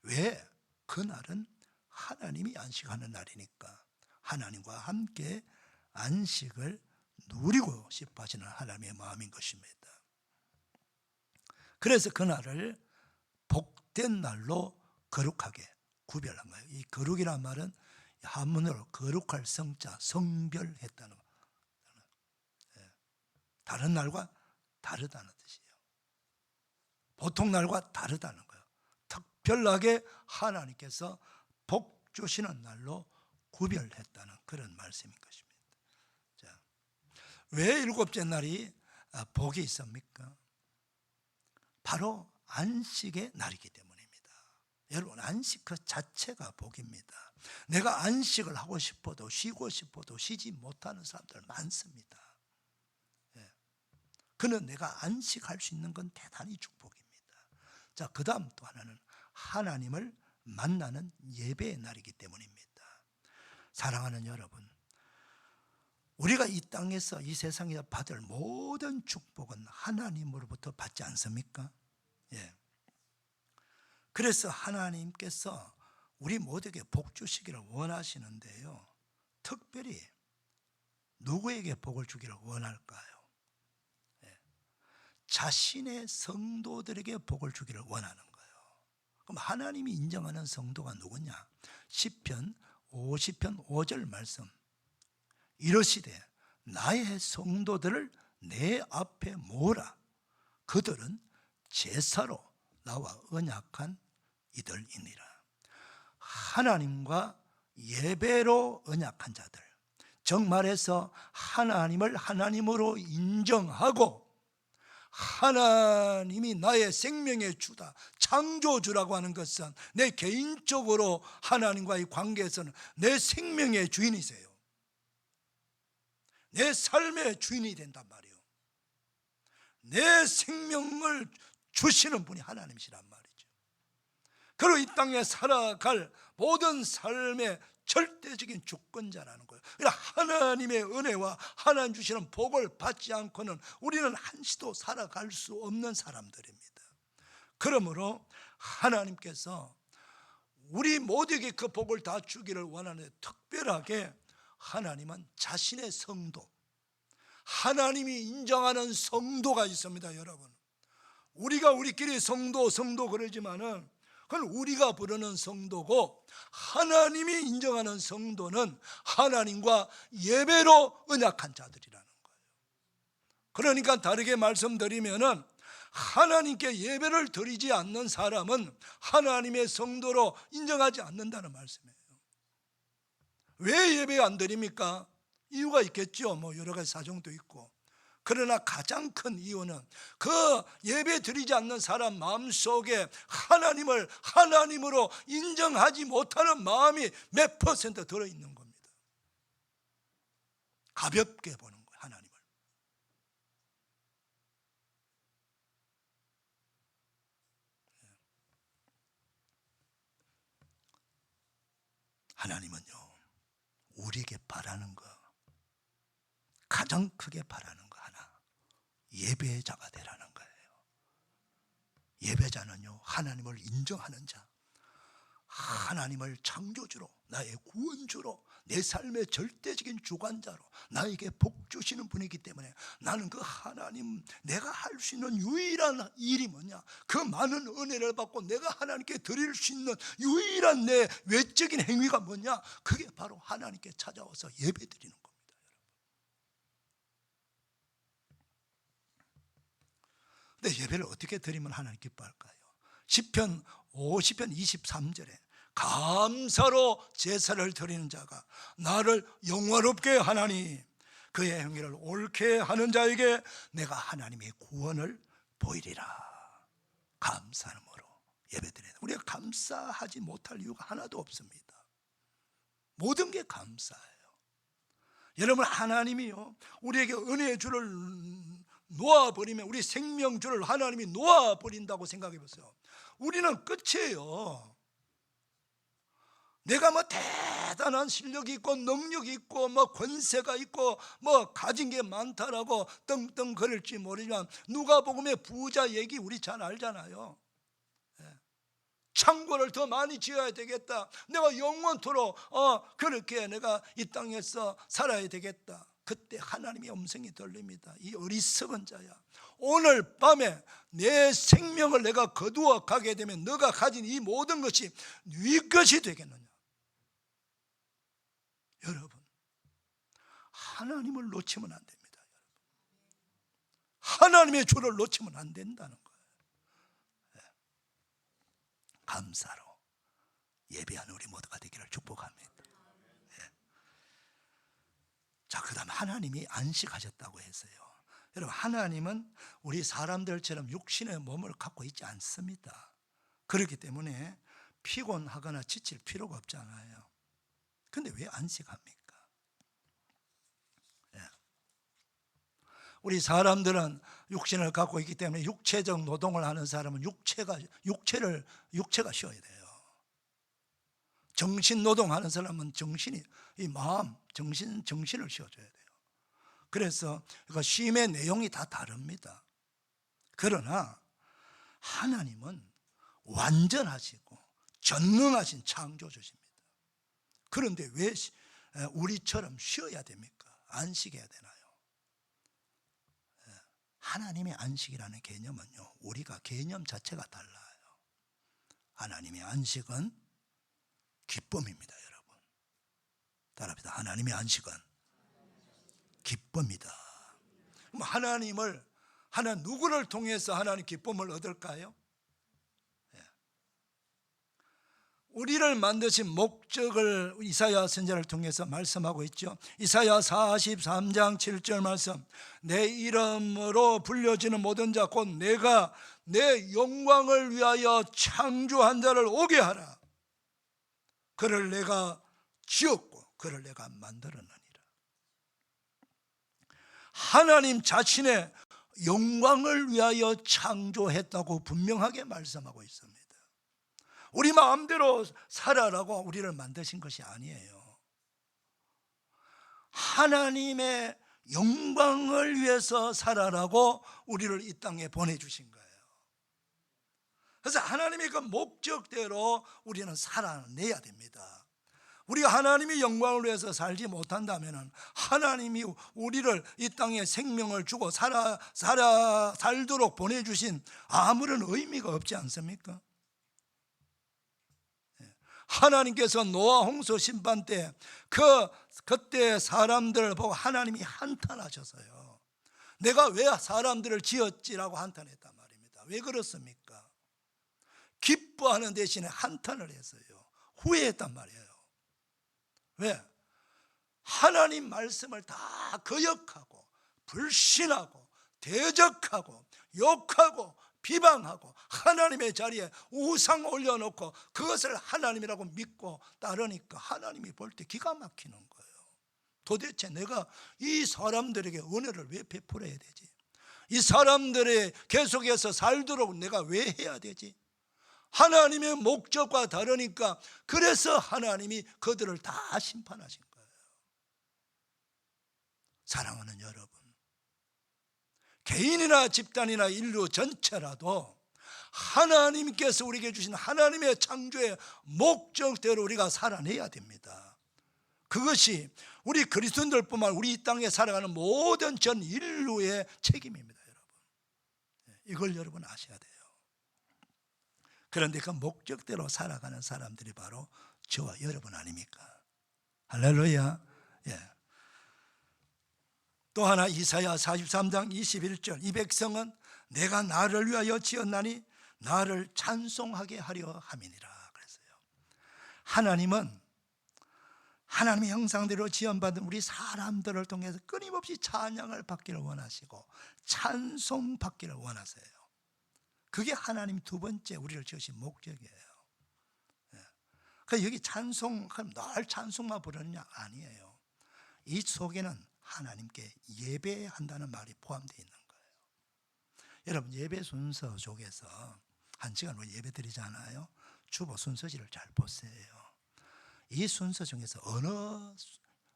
왜? 그날은 하나님이 안식하는 날이니까 하나님과 함께 안식을 누리고 싶어 하시는 하나님의 마음인 것입니다. 그래서 그날을 복된 날로 거룩하게 구별한 거예요. 이 거룩이란 말은 한문으로 거룩할 성자, 성별했다는 거. 다른 날과 다르다는 뜻이에요. 보통 날과 다르다는 거예요. 특별하게 하나님께서 복 주시는 날로 구별했다는 그런 말씀인 것입니다. 자, 왜 일곱째 날이 복이 있습니까? 바로 안식의 날이기 때문입니다. 여러분, 안식 그 자체가 복입니다. 내가 안식을 하고 싶어도 쉬고 싶어도 쉬지 못하는 사람들 많습니다. 그는 내가 안식할 수 있는 건 대단히 축복입니다. 자, 그 다음 또 하나는 하나님을 만나는 예배의 날이기 때문입니다. 사랑하는 여러분, 우리가 이 땅에서 이 세상에서 받을 모든 축복은 하나님으로부터 받지 않습니까? 예. 그래서 하나님께서 우리 모두에게 복 주시기를 원하시는데요, 특별히 누구에게 복을 주기를 원할까요? 자신의 성도들에게 복을 주기를 원하는 거예요. 그럼 하나님이 인정하는 성도가 누구냐? 시편 50편 5절 말씀, 이러시되 나의 성도들을 내 앞에 모으라. 그들은 제사로 나와 언약한 이들이니라. 하나님과 예배로 언약한 자들, 정말해서 하나님을 하나님으로 인정하고 하나님이 나의 생명의 주다, 창조주라고 하는 것은 내 개인적으로 하나님과의 관계에서는 내 생명의 주인이세요. 내 삶의 주인이 된단 말이에요. 내 생명을 주시는 분이 하나님이시란 말이죠. 그리고 이 땅에 살아갈 모든 삶의 절대적인 주권자라는 거예요. 하나님의 은혜와 하나님 주시는 복을 받지 않고는 우리는 한시도 살아갈 수 없는 사람들입니다. 그러므로 하나님께서 우리 모두에게 그 복을 다 주기를 원하는데, 특별하게 하나님은 자신의 성도, 하나님이 인정하는 성도가 있습니다. 여러분, 우리가 우리끼리 성도 그러지만은 그건 우리가 부르는 성도고, 하나님이 인정하는 성도는 하나님과 예배로 언약한 자들이라는 거예요. 그러니까 다르게 말씀드리면은 하나님께 예배를 드리지 않는 사람은 하나님의 성도로 인정하지 않는다는 말씀이에요. 왜 예배 안 드립니까? 이유가 있겠죠. 뭐 여러 가지 사정도 있고. 그러나 가장 큰 이유는 그 예배 드리지 않는 사람 마음속에 하나님을 하나님으로 인정하지 못하는 마음이 몇 퍼센트 들어있는 겁니다. 가볍게 보는 거예요, 하나님을. 하나님은요, 우리에게 바라는 거, 가장 크게 바라는 거 하나, 예배자가 되라는 거예요. 예배자는요, 하나님을 인정하는 자, 하나님을 창조주로, 나의 구원주로, 내 삶의 절대적인 주관자로 나에게 복 주시는 분이기 때문에 나는 그 하나님, 내가 할 수 있는 유일한 일이 뭐냐, 그 많은 은혜를 받고 내가 하나님께 드릴 수 있는 유일한 내 외적인 행위가 뭐냐, 그게 바로 하나님께 찾아와서 예배 드리는 겁니다. 근데 예배를 어떻게 드리면 하나님 기뻐할까요? 시편 50편 23절에 감사로 제사를 드리는 자가 나를 영화롭게 하나니 그의 행위를 옳게 하는 자에게 내가 하나님의 구원을 보이리라. 감사함으로 예배드려야 돼요. 우리가 감사하지 못할 이유가 하나도 없습니다. 모든 게 감사해요. 여러분, 하나님이요, 우리에게 은혜의 줄을 놓아버리면, 우리 생명줄을 하나님이 놓아버린다고 생각해 보세요. 우리는 끝이에요. 내가 뭐 대단한 실력이 있고 능력이 있고 뭐 권세가 있고 뭐 가진 게 많다라고 떵떵거릴지 모르지만, 누가복음의 부자 얘기 우리 잘 알잖아요. 창고를 더 많이 지어야 되겠다, 내가 영원토록 그렇게 내가 이 땅에서 살아야 되겠다. 그때 하나님의 음성이 들립니다. 이 어리석은 자야, 오늘 밤에 내 생명을 내가 거두어 가게 되면 너가 가진 이 모든 것이 네 것이 되겠느냐. 여러분, 하나님을 놓치면 안 됩니다. 하나님의 주를 놓치면 안 된다는 거예요. 감사로 예배하는 우리 모두가 되기를 축복합니다. 자, 그 다음 하나님이 안식하셨다고 했어요. 여러분, 하나님은 우리 사람들처럼 육신의 몸을 갖고 있지 않습니다. 그렇기 때문에 피곤하거나 지칠 필요가 없잖아요. 근데 왜 안식합니까? 우리 사람들은 육신을 갖고 있기 때문에 육체적 노동을 하는 사람은 육체가 쉬어야 돼요. 정신 노동하는 사람은 정신이, 이 마음, 정신을 쉬어줘야 돼요. 그래서 쉼의 내용이 다 다릅니다. 그러나 하나님은 완전하시고 전능하신 창조주십니다. 그런데 왜 우리처럼 쉬어야 됩니까? 안식해야 되나요? 하나님의 안식이라는 개념은요, 우리가 개념 자체가 달라요. 하나님의 안식은 기쁨입니다. 여러분, 따라합니다. 하나님의 안식은 기쁨이다. 그럼 하나님 누구를 통해서 하나님 기쁨을 얻을까요? 우리를 만드신 목적을 이사야 선지자를 통해서 말씀하고 있죠. 이사야 43장 7절 말씀, 내 이름으로 불려지는 모든 자 곧 내가 내 영광을 위하여 창조한 자를 오게 하라. 그를 내가 지었고 그를 내가 만들었느니라. 하나님 자신의 영광을 위하여 창조했다고 분명하게 말씀하고 있습니다. 우리 마음대로 살아라고 우리를 만드신 것이 아니에요. 하나님의 영광을 위해서 살아라고 우리를 이 땅에 보내주신 거예요. 그래서 하나님의 그 목적대로 우리는 살아내야 됩니다. 우리가 하나님의 영광을 위해서 살지 못한다면 하나님이 우리를 이 땅에 생명을 주고 살도록 보내주신 아무런 의미가 없지 않습니까? 하나님께서 노아 홍수 심판 때 그때 사람들을 보고 하나님이 한탄하셔서요, 내가 왜 사람들을 지었지라고 한탄했단 말입니다. 왜 그렇습니까? 기뻐하는 대신에 한탄을 했어요. 후회했단 말이에요. 왜? 하나님 말씀을 다 거역하고 불신하고 대적하고 욕하고 비방하고 하나님의 자리에 우상 올려놓고 그것을 하나님이라고 믿고 따르니까 하나님이 볼 때 기가 막히는 거예요. 도대체 내가 이 사람들에게 은혜를 왜 베풀어야 되지? 이 사람들이 계속해서 살도록 내가 왜 해야 되지? 하나님의 목적과 다르니까 그래서 하나님이 그들을 다 심판하신 거예요. 사랑하는 여러분, 개인이나 집단이나 인류 전체라도 하나님께서 우리에게 주신 하나님의 창조의 목적대로 우리가 살아내야 됩니다. 그것이 우리 그리스도인들뿐만 우리 이 땅에 살아가는 모든 전 인류의 책임입니다. 여러분, 이걸 여러분 아셔야 돼요. 그런데 그 목적대로 살아가는 사람들이 바로 저와 여러분 아닙니까? 할렐루야. 예. 또 하나 이사야 43장 21절, 이 백성은 내가 나를 위하여 지었나니 나를 찬송하게 하려 함이니라 그랬어요. 하나님은 하나님의 형상대로 지음받은 우리 사람들을 통해서 끊임없이 찬양을 받기를 원하시고 찬송 받기를 원하세요. 그게 하나님 두 번째 우리를 지으신 목적이에요. 그러니까 여기 찬송하면 늘 찬송만 부르느냐? 아니에요. 이 속에는 하나님께 예배한다는 말이 포함되어 있는 거예요. 여러분, 예배 순서 속에서 한 시간 후에 예배 드리잖아요. 주보 순서지를 잘 보세요. 이 순서 중에서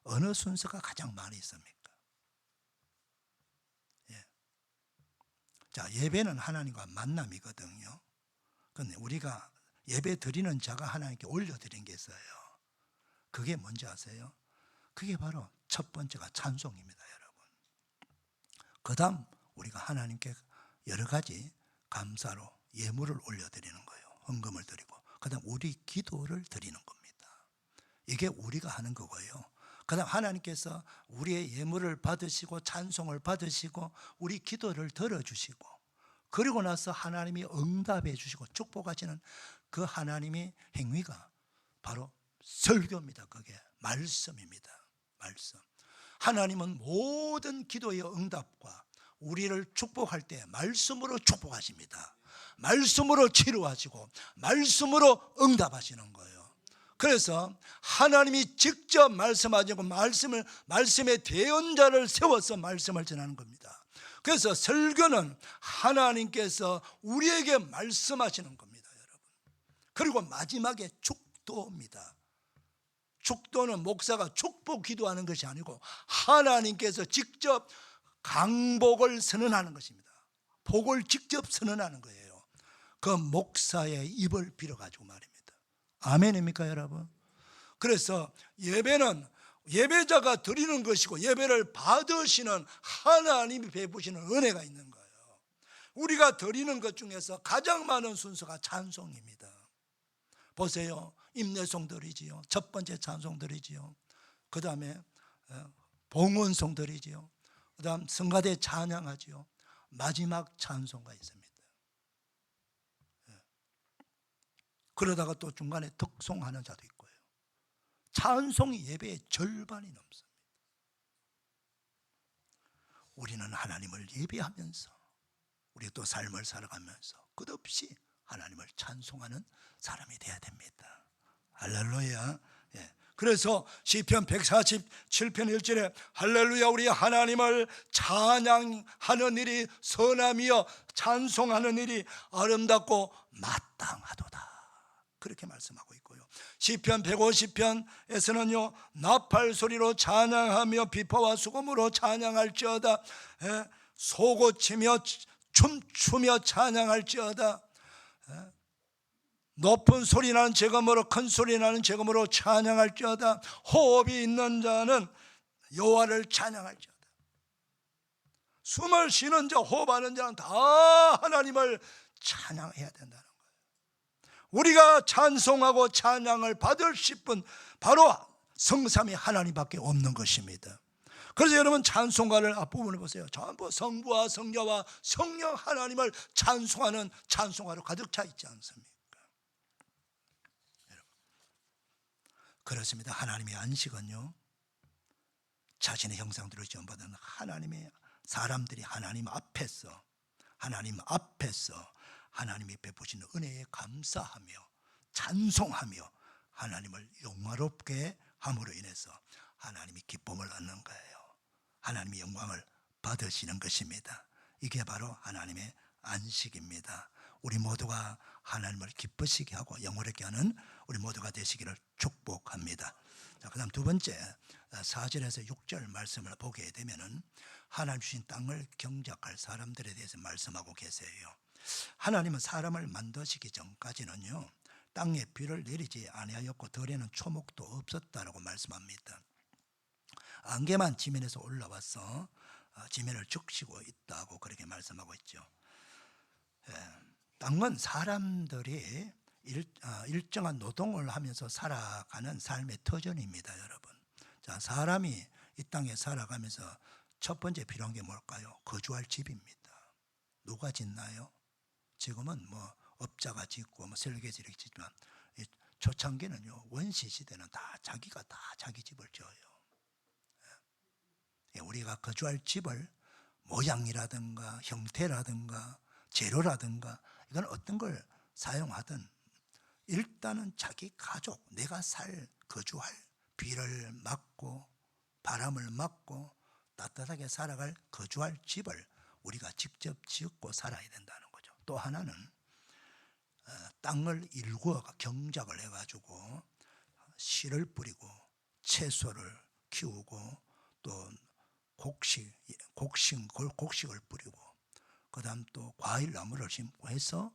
어느 순서가 가장 많이 있습니까? 예. 자, 예배는 하나님과 만남이거든요. 그런데 우리가 예배 드리는 자가 하나님께 올려드린 게 있어요. 그게 뭔지 아세요? 그게 바로 첫 번째가 찬송입니다, 여러분. 그 다음 우리가 하나님께 여러 가지 감사로 예물을 올려드리는 거예요. 헌금을 드리고, 그 다음 우리 기도를 드리는 겁니다. 이게 우리가 하는 거고요. 그 다음 하나님께서 우리의 예물을 받으시고 찬송을 받으시고 우리 기도를 들어주시고, 그리고 나서 하나님이 응답해 주시고 축복하시는 그 하나님의 행위가 바로 설교입니다. 그게 말씀입니다. 말씀. 하나님은 모든 기도의 응답과 우리를 축복할 때 말씀으로 축복하십니다. 말씀으로 치료하시고 말씀으로 응답하시는 거예요. 그래서 하나님이 직접 말씀하시고 말씀의 대언자를 세워서 말씀을 전하는 겁니다. 그래서 설교는 하나님께서 우리에게 말씀하시는 겁니다, 여러분. 그리고 마지막에 축도입니다. 축도는 목사가 축복 기도하는 것이 아니고 하나님께서 직접 강복을 선언하는 것입니다. 복을 직접 선언하는 거예요. 그 목사의 입을 빌어가지고 말입니다. 아멘입니까, 여러분? 그래서 예배는 예배자가 드리는 것이고 예배를 받으시는 하나님이 베푸시는 은혜가 있는 거예요. 우리가 드리는 것 중에서 가장 많은 순서가 찬송입니다. 보세요. 임내송 드리지요. 첫 번째 찬송 드리지요. 그 다음에 봉헌송 드리지요. 그 다음 성가대 찬양하지요. 마지막 찬송가 있습니다. 그러다가 또 중간에 덕송하는 자도 있고요. 찬송이 예배의 절반이 넘습니다. 우리는 하나님을 예배하면서 우리 또 삶을 살아가면서 끝없이 하나님을 찬송하는 사람이 되어야 됩니다. 할렐루야. 예. 그래서 시편 147편 1절에 할렐루야 우리 하나님을 찬양하는 일이 선함이여 찬송하는 일이 아름답고 마땅하도다, 그렇게 말씀하고 있고요. 시편 150편에서는요 나팔 소리로 찬양하며 비파와 수금으로 찬양할지어다, 소고치며 춤추며 찬양할지어다, 높은 소리 나는 제금으로 큰 소리 나는 제금으로 찬양할지어다, 호흡이 있는 자는 여호와를 찬양할지어다. 숨을 쉬는 자, 호흡하는 자는 다 하나님을 찬양해야 된다는 거예요. 우리가 찬송하고 찬양을 받을 싶은 바로 성삼위 하나님밖에 없는 것입니다. 그래서 여러분 찬송가를 앞부분을 보세요. 전부 성부와 성자와 성령 하나님을 찬송하는 찬송가로 가득 차 있지 않습니까? 그렇습니다. 하나님의 안식은요 자신의 형상대로 지음받은 하나님의 사람들이 하나님이 앞에서 하나님이 베푸신 은혜에 감사하며 찬송하며 하나님을 영화롭게 함으로 인해서 하나님이 기쁨을 얻는 거예요. 하나님의 영광을 받으시는 것입니다. 이게 바로 하나님의 안식입니다. 우리 모두가 하나님을 기쁘시게 하고 영화롭게 하는 우리 모두가 되시기를 축복합니다. 자, 그다음 두 번째 4절에서 6절 말씀을 보게 되면은 하나님 주신 땅을 경작할 사람들에 대해서 말씀하고 계세요. 하나님은 사람을 만드시기 전까지는요 땅에 비를 내리지 아니하였고 들에는 초목도 없었다라고 말씀합니다. 안개만 지면에서 올라와서 지면을 적시고 있다고 그렇게 말씀하고 있죠. 땅은 사람들이 일정한 노동을 하면서 살아가는 삶의 터전입니다, 여러분. 자, 사람이 이 땅에 살아가면서 첫 번째 필요한 게 뭘까요? 거주할 집입니다. 누가 짓나요? 지금은 뭐 업자가 짓고 뭐 설계지를 짓지만 초창기는요 원시 시대는 다 자기가 다 자기 집을 지어요. 우리가 거주할 집을 모양이라든가 형태라든가 재료라든가 이건 어떤 걸 사용하든 일단은 자기 가족, 내가 거주할 비를 막고 바람을 막고 따뜻하게 살아갈 거주할 집을 우리가 직접 짓고 살아야 된다는 거죠. 또 하나는 땅을 일구어 경작을 해가지고 씨를 뿌리고 채소를 키우고 또 곡식을 뿌리고 그다음 또 과일 나무를 심고 해서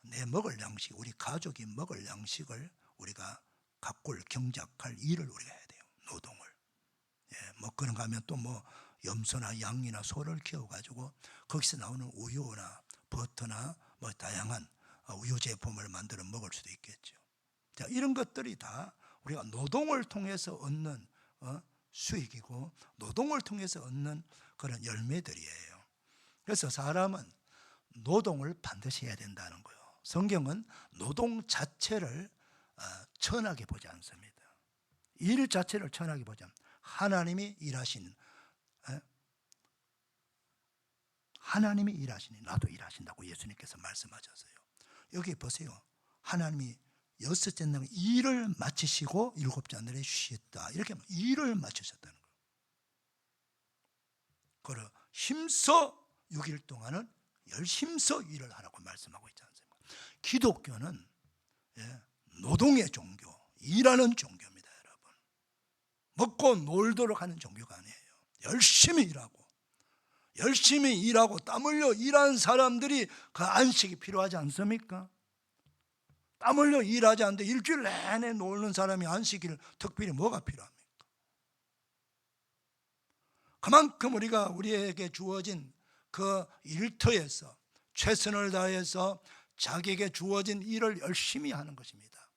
내 먹을 양식, 우리 가족이 먹을 양식을 우리가 가꿀 경작할 일을 우리가 해야 돼요. 노동을. 뭐 그런가 하면 또 뭐 염소나 양이나 소를 키워가지고 거기서 나오는 우유나 버터나 뭐 다양한 우유 제품을 만들어 먹을 수도 있겠죠. 자, 이런 것들이 다 우리가 노동을 통해서 얻는 수익이고 노동을 통해서 얻는 그런 열매들이에요. 그래서 사람은 노동을 반드시 해야 된다는 거예요. 성경은 노동 자체를 천하게 보지 않습니다. 일 자체를 천하게 보지 않습니다. 하나님이 일하시니 나도 일하신다고 예수님께서 말씀하셨어요. 여기 보세요. 하나님이 여섯째 날 일을 마치시고 일곱째 날에 쉬었다. 이렇게 일을 마치셨다는 거예요. 그래 힘써 6일 동안은 열심서 일을 하라고 말씀하고 있지 않습니까? 기독교는 노동의 종교, 일하는 종교입니다, 여러분. 먹고 놀도록 하는 종교가 아니에요. 열심히 일하고 땀 흘려 일하는 사람들이 그 안식이 필요하지 않습니까? 땀 흘려 일하지 않는데 일주일 내내 놀는 사람이 안식일 특별히 뭐가 필요합니까? 그만큼 우리에게 주어진 그 일터에서 최선을 다해서 자기에게 주어진 일을 열심히 하는 것입니다.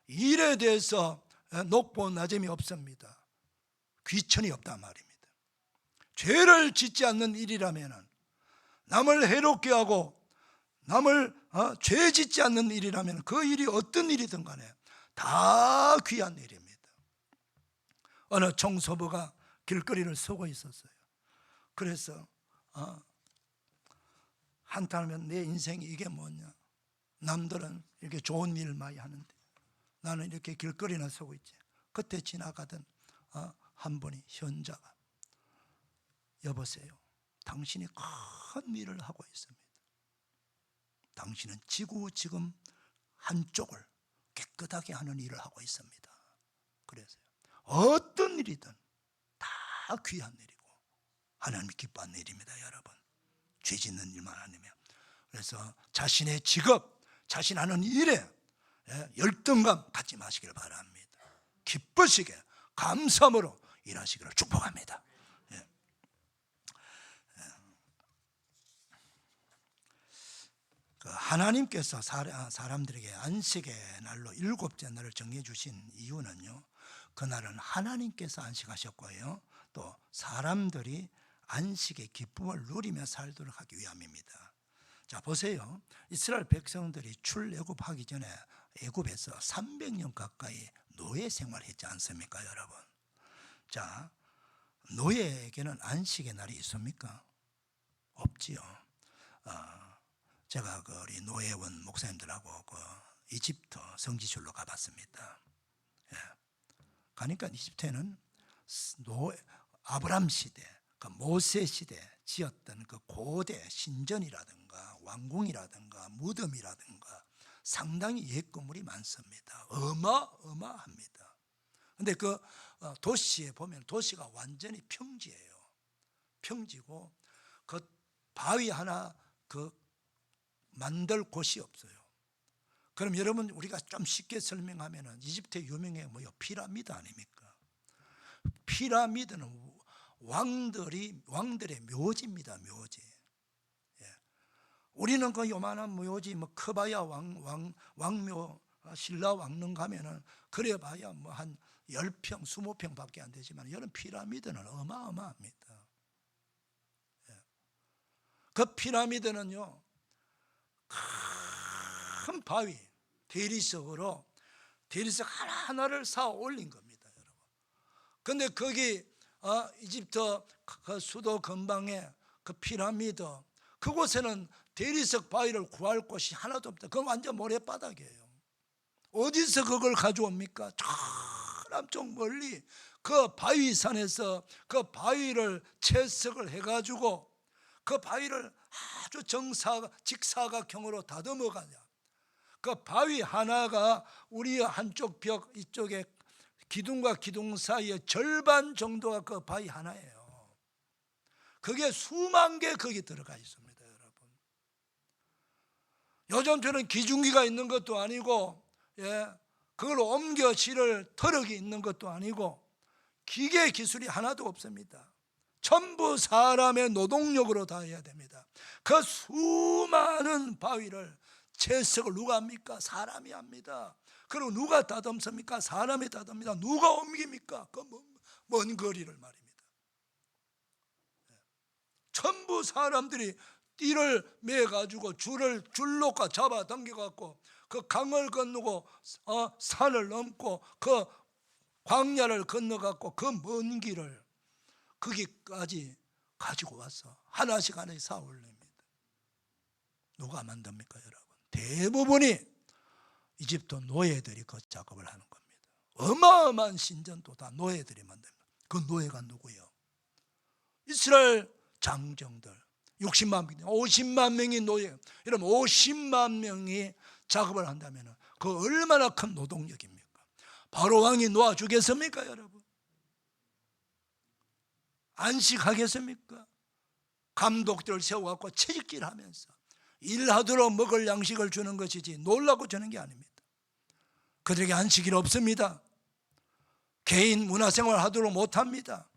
일에 대해서 높고 낮음이 없습니다. 귀천이 없단 말입니다. 죄를 짓지 않는 일이라면 남을 해롭게 하고 남을 죄 짓지 않는 일이라면 그 일이 어떤 일이든 간에 다 귀한 일입니다. 어느 청소부가 길거리를 서고 있었어요. 그래서 한탄하면 내 인생이 이게 뭐냐, 남들은 이렇게 좋은 일 많이 하는데 나는 이렇게 길거리나 서고 있지. 그때 지나가던 한 분이 현자가, 여보세요, 당신이 큰 일을 하고 있습니다. 당신은 지구 지금 한쪽을 깨끗하게 하는 일을 하고 있습니다. 그래서 어떤 일이든 다 귀한 일이고 하나님이 기뻐하는 일입니다. 여러분, 죄 짓는 일만 아니면. 그래서 자신의 직업, 자신 하는 일에 열등감 갖지 마시길 바랍니다. 기쁘시게 감사함으로 일하시기를 축복합니다. 하나님께서 사람들에게 안식의 날로 7째 날을 정해 주신 이유는요, 그날은 하나님께서 안식하셨고요, 또 사람들이 안식의 기쁨을 누리며 살도록 하기 위함입니다. 자, 보세요. 이스라엘 백성들이 출애굽하기 전에 애굽에서 300년 가까이 노예 생활했지 않습니까, 여러분? 자, 노예에게는 안식의 날이 있습니까? 없지요. 제가 우리 노예원 목사님들하고 이집트 성지순례 가봤습니다. 가니까 이집트에는 아브람 시대, 모세 시대 지었던 그 고대 신전이라든가 왕궁이라든가 무덤이라든가 상당히 옛 건물이 많습니다. 어마어마합니다. 근데 그 도시에 보면 도시가 완전히 평지예요. 평지고 그 바위 하나 만들 곳이 없어요. 그럼 여러분, 우리가 좀 쉽게 설명하면은 이집트의 유명한 피라미드 아닙니까? 피라미드는 왕들의 묘지입니다. 묘지. 우리는 그 요만한 묘지 커봐야 왕묘 신라 왕릉 가면은 그래봐야 한 10평 20평밖에 안 되지만 이런 피라미드는 어마어마합니다. 그 피라미드는요, 큰 바위 대리석으로 대리석 하나하나를 쌓아 올린 겁니다, 여러분. 근데 거기 이집트 그 수도 근방에 그 피라미드 그곳에는 대리석 바위를 구할 곳이 하나도 없다. 그건 완전 모래바닥이에요. 어디서 그걸 가져옵니까? 저 남쪽 멀리 그 바위산에서 그 바위를 채석을 해가지고 그 바위를 아주 직사각형으로 다듬어 가냐. 그 바위 하나가 우리 한쪽 벽 이쪽에 기둥과 기둥 사이에 절반 정도가 그 바위 하나예요. 그게 수만 개 거기 들어가 있습니다, 여러분. 요즘처럼 기중기가 있는 것도 아니고, 그걸 옮겨 실을 터럭이 있는 것도 아니고 기계 기술이 하나도 없습니다. 전부 사람의 노동력으로 다 해야 됩니다. 그 수많은 바위를 채석을 누가 합니까? 사람이 합니다. 그리고 누가 다듬습니까? 사람이 다듬습니다. 누가 옮깁니까? 그 먼 거리를 말입니다. 전부 사람들이 띠를 매가지고 줄로 잡아 당겨갖고 그 강을 건너고 산을 넘고 그 광야를 건너갖고 그 먼 길을 거기까지 가지고 와서 하나씩 쌓아 올립니다. 누가 만듭니까, 여러분? 대부분이 이집트 노예들이 그 작업을 하는 겁니다. 어마어마한 신전도 다 노예들이 만듭니다. 그 노예가 누구예요? 이스라엘 장정들 60만 명, 50만 명이 노예. 이러면 50만 명이 작업을 한다면 그 얼마나 큰 노동력입니까? 바로 왕이 놓아주겠습니까, 여러분? 안식하겠습니까? 감독들을 세워갖고 채찍질하면서 일하도록 먹을 양식을 주는 것이지 놀라고 주는 게 아닙니다. 그들에게 안식일 없습니다. 개인 문화생활 하도록 못합니다.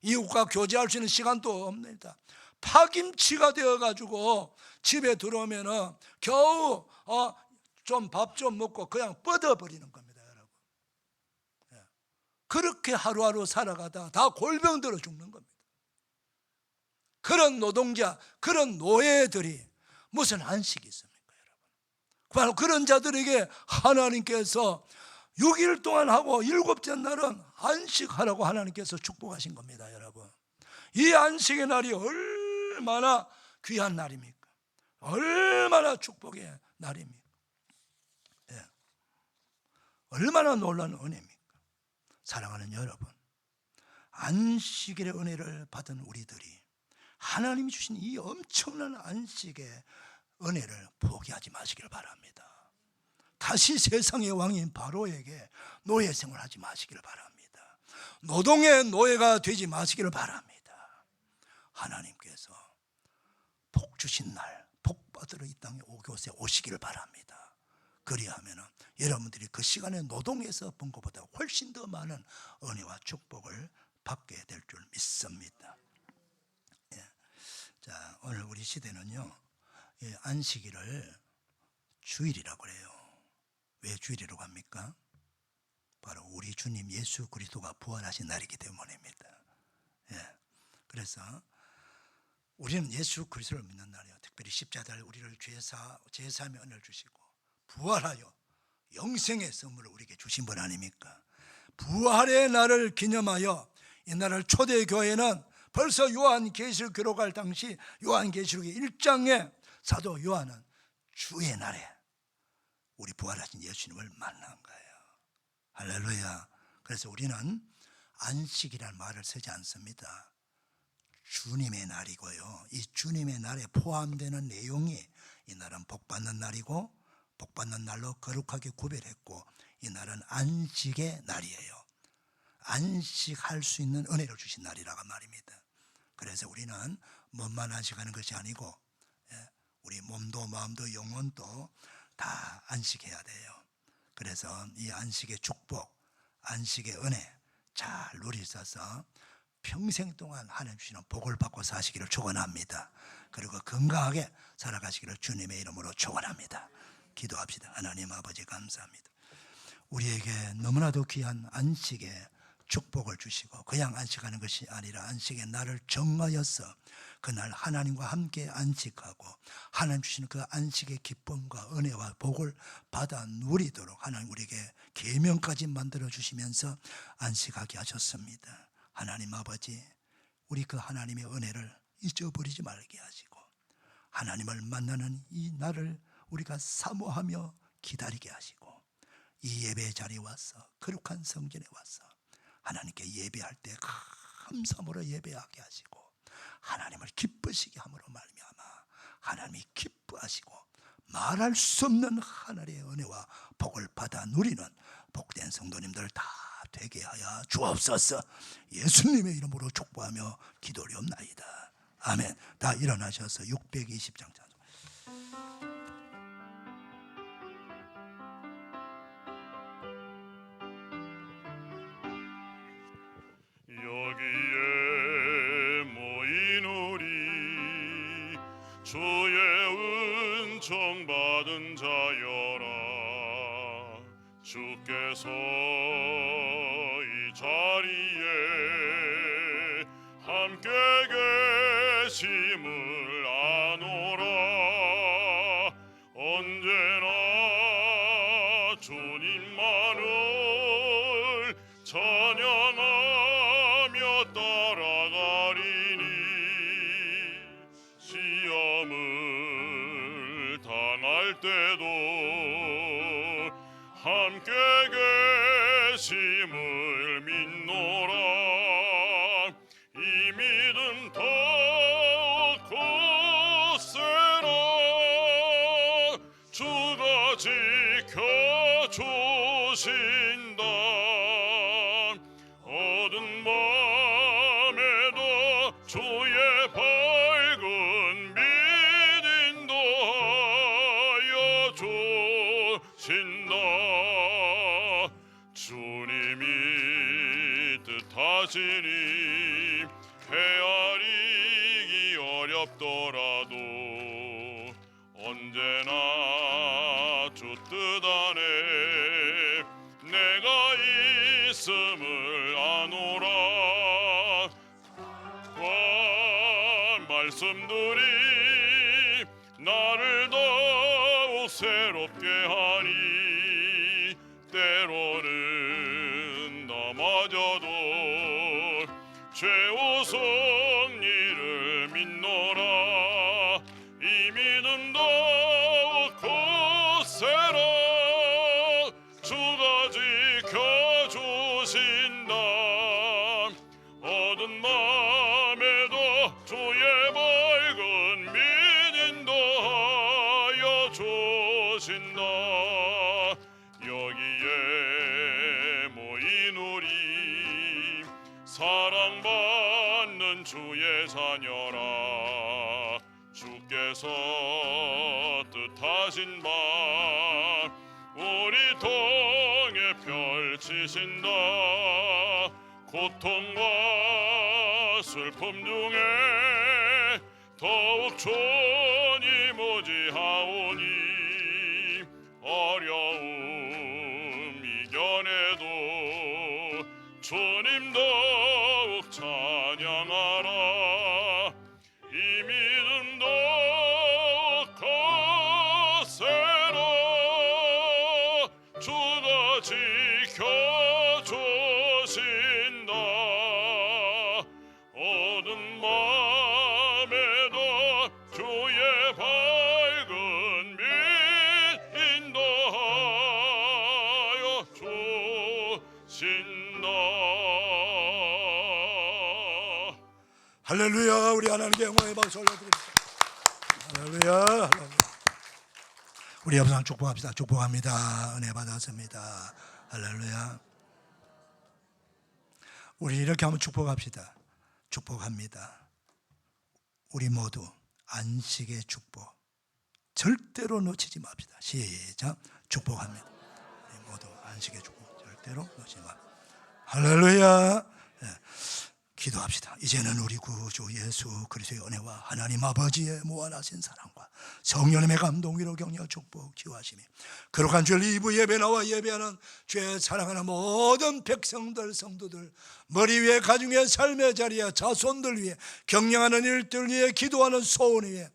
이웃과 교제할 수 있는 시간도 없습니다. 파김치가 되어가지고 집에 들어오면 겨우 좀 밥 좀 먹고 그냥 뻗어버리는 겁니다, 여러분. 그렇게 하루하루 살아가다 다 골병 들어 죽는 겁니다. 그런 노동자, 그런 노예들이 무슨 안식이 있습니까? 바로 그런 자들에게 하나님께서 6일 동안 하고 7째 날은 안식하라고 하나님께서 축복하신 겁니다. 여러분, 이 안식의 날이 얼마나 귀한 날입니까? 얼마나 축복의 날입니까? 예. 얼마나 놀라운 은혜입니까? 사랑하는 여러분, 안식일의 은혜를 받은 우리들이 하나님이 주신 이 엄청난 안식의 은혜를 포기하지 마시길 바랍니다. 다시 세상의 왕인 바로에게 노예 생활하지 마시길 바랍니다. 노동의 노예가 되지 마시기를 바랍니다. 하나님께서 복 주신 날, 복 받으러 이 땅에 이곳에 오시기를 바랍니다. 그리하면 여러분들이 그 시간에 노동해서 본 것보다 훨씬 더 많은 은혜와 축복을 받게 될 줄 믿습니다. 예. 자, 오늘 우리 시대는요, 안식일을 주일이라고 그래요. 왜 주일이라고 합니까? 바로 우리 주님 예수 그리스도가 부활하신 날이기 때문입니다. 예. 그래서 우리는 예수 그리스도를 믿는 날이에요. 특별히 십자가를 우리를 죄사함의 은혜를 주시고 부활하여 영생의 선물을 우리에게 주신 분 아닙니까? 부활의 날을 기념하여 이 날을 초대교회는 벌써 요한계시록 기록할 당시 요한계시록 1장에 사도 요한은 주의 날에 우리 부활하신 예수님을 만난 거예요. 할렐루야. 그래서 우리는 안식이라는 말을 쓰지 않습니다. 주님의 날이고요, 이 주님의 날에 포함되는 내용이 이 날은 복받는 날이고 복받는 날로 거룩하게 구별했고 이 날은 안식의 날이에요. 안식할 수 있는 은혜를 주신 날이라고 말입니다. 그래서 우리는 몸만 안식하는 것이 아니고 우리 몸도 마음도 영혼도 다 안식해야 돼요. 그래서 이 안식의 축복, 안식의 은혜 잘 누리셔서 평생 동안 하나님 주시는 복을 받고 사시기를 축원합니다. 그리고 건강하게 살아가시기를 주님의 이름으로 축원합니다. 기도합시다. 하나님 아버지 감사합니다. 우리에게 너무나도 귀한 안식의 축복을 주시고 그냥 안식하는 것이 아니라 안식의 날을 정하여서 그날 하나님과 함께 안식하고 하나님 주시는 그 안식의 기쁨과 은혜와 복을 받아 누리도록 하나님 우리에게 계명까지 만들어 주시면서 안식하게 하셨습니다. 하나님 아버지, 우리 그 하나님의 은혜를 잊어버리지 말게 하시고 하나님을 만나는 이 날을 우리가 사모하며 기다리게 하시고 이 예배 자리에 와서 거룩한 성전에 와서 하나님께 예배할 때 감사함으로 예배하게 하시고 하나님을 기쁘시게 함으로 말미암아 하나님이 기뻐하시고 말할 수 없는 하늘의 은혜와 복을 받아 누리는 복된 성도님들 다 되게 하여 주옵소서. 예수님의 이름으로 축복하며 기도리옵나이다. 아멘. 다 일어나셔서 620장 찬송. 여기에 모인 우리 주의 은총 받은 자여라. 주께서 이 자리에 함께 계심을 아노라. 언제나 주님만을 찬양하며 따라가리니 시험을 당할 때도 함께 계심을 믿노라. 이 믿음 더 굳세라. 주가 지켜주신다. 어두운 밤에도 주의 밝은 빛 인도하여 주신다. 주님이 뜻하시니 헤아리기 어렵더라도 언제나 주 뜻 안에 내가 있음을 아노라. 말씀들이 나를 더욱 새롭게 굳세라 주가 지켜주신다. 어두운 맘에도 주의 밝은 빛 인도하여 주신다. 여기에 모인 우리 사랑받는 주의 자녀라. 주께서 뜻하신 바 우리 통에 펼치신다. 고통과 슬픔 중에 더욱 주님 오지하오니 어려움 이겨내도 주님 더욱 찬양하라. 이 믿음 더욱 거세라 주가 지켜주신다. 어두운 맘에도 주의 밝은 빛 인도하여 주신다. 할렐루야. 우리 하나님께 영광의 박수 올려드립니다. 할렐루야. 할렐루야. 우리 옆사람 축복합시다. 축복합니다. 은혜 받았습니다. 할렐루야. 우리 이렇게 한번 축복합시다. 축복합니다. 우리 모두 안식의 축복 절대로 놓치지 맙시다. 시작. 축복합니다. 우리 모두 안식의 축복 절대로 놓치지 맙시다. 할렐루야. 네. 기도합시다. 이제는 우리 구주 예수 그리스도의 은혜와 하나님 아버지의 무한하신 사랑과 성령님의 감동 위로 격려 축복 지화하시며 거룩한 주일 2부 예배 나와 예배하는 주의 사랑하는 모든 백성들 성도들 머리 위에 가중의 삶의 자리에 자손들 위해 경영하는 일들 위해 기도하는 소원 위해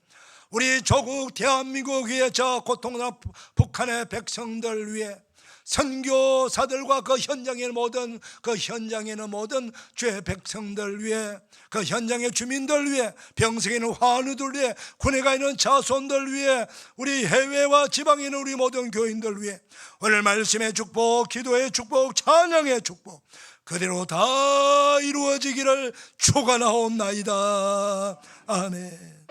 우리 조국 대한민국 위에 저 고통나 북한의 백성들 위해 선교사들과 그 현장에는 모든 주의 백성들 위해 그 현장의 주민들 위해 병성에 있는 환우들 위해 군에 가 있는 자손들 위해 우리 해외와 지방에 있는 우리 모든 교인들 위해 오늘 말씀의 축복, 기도의 축복, 찬양의 축복 그대로 다 이루어지기를 축원하옵나이다. 아멘.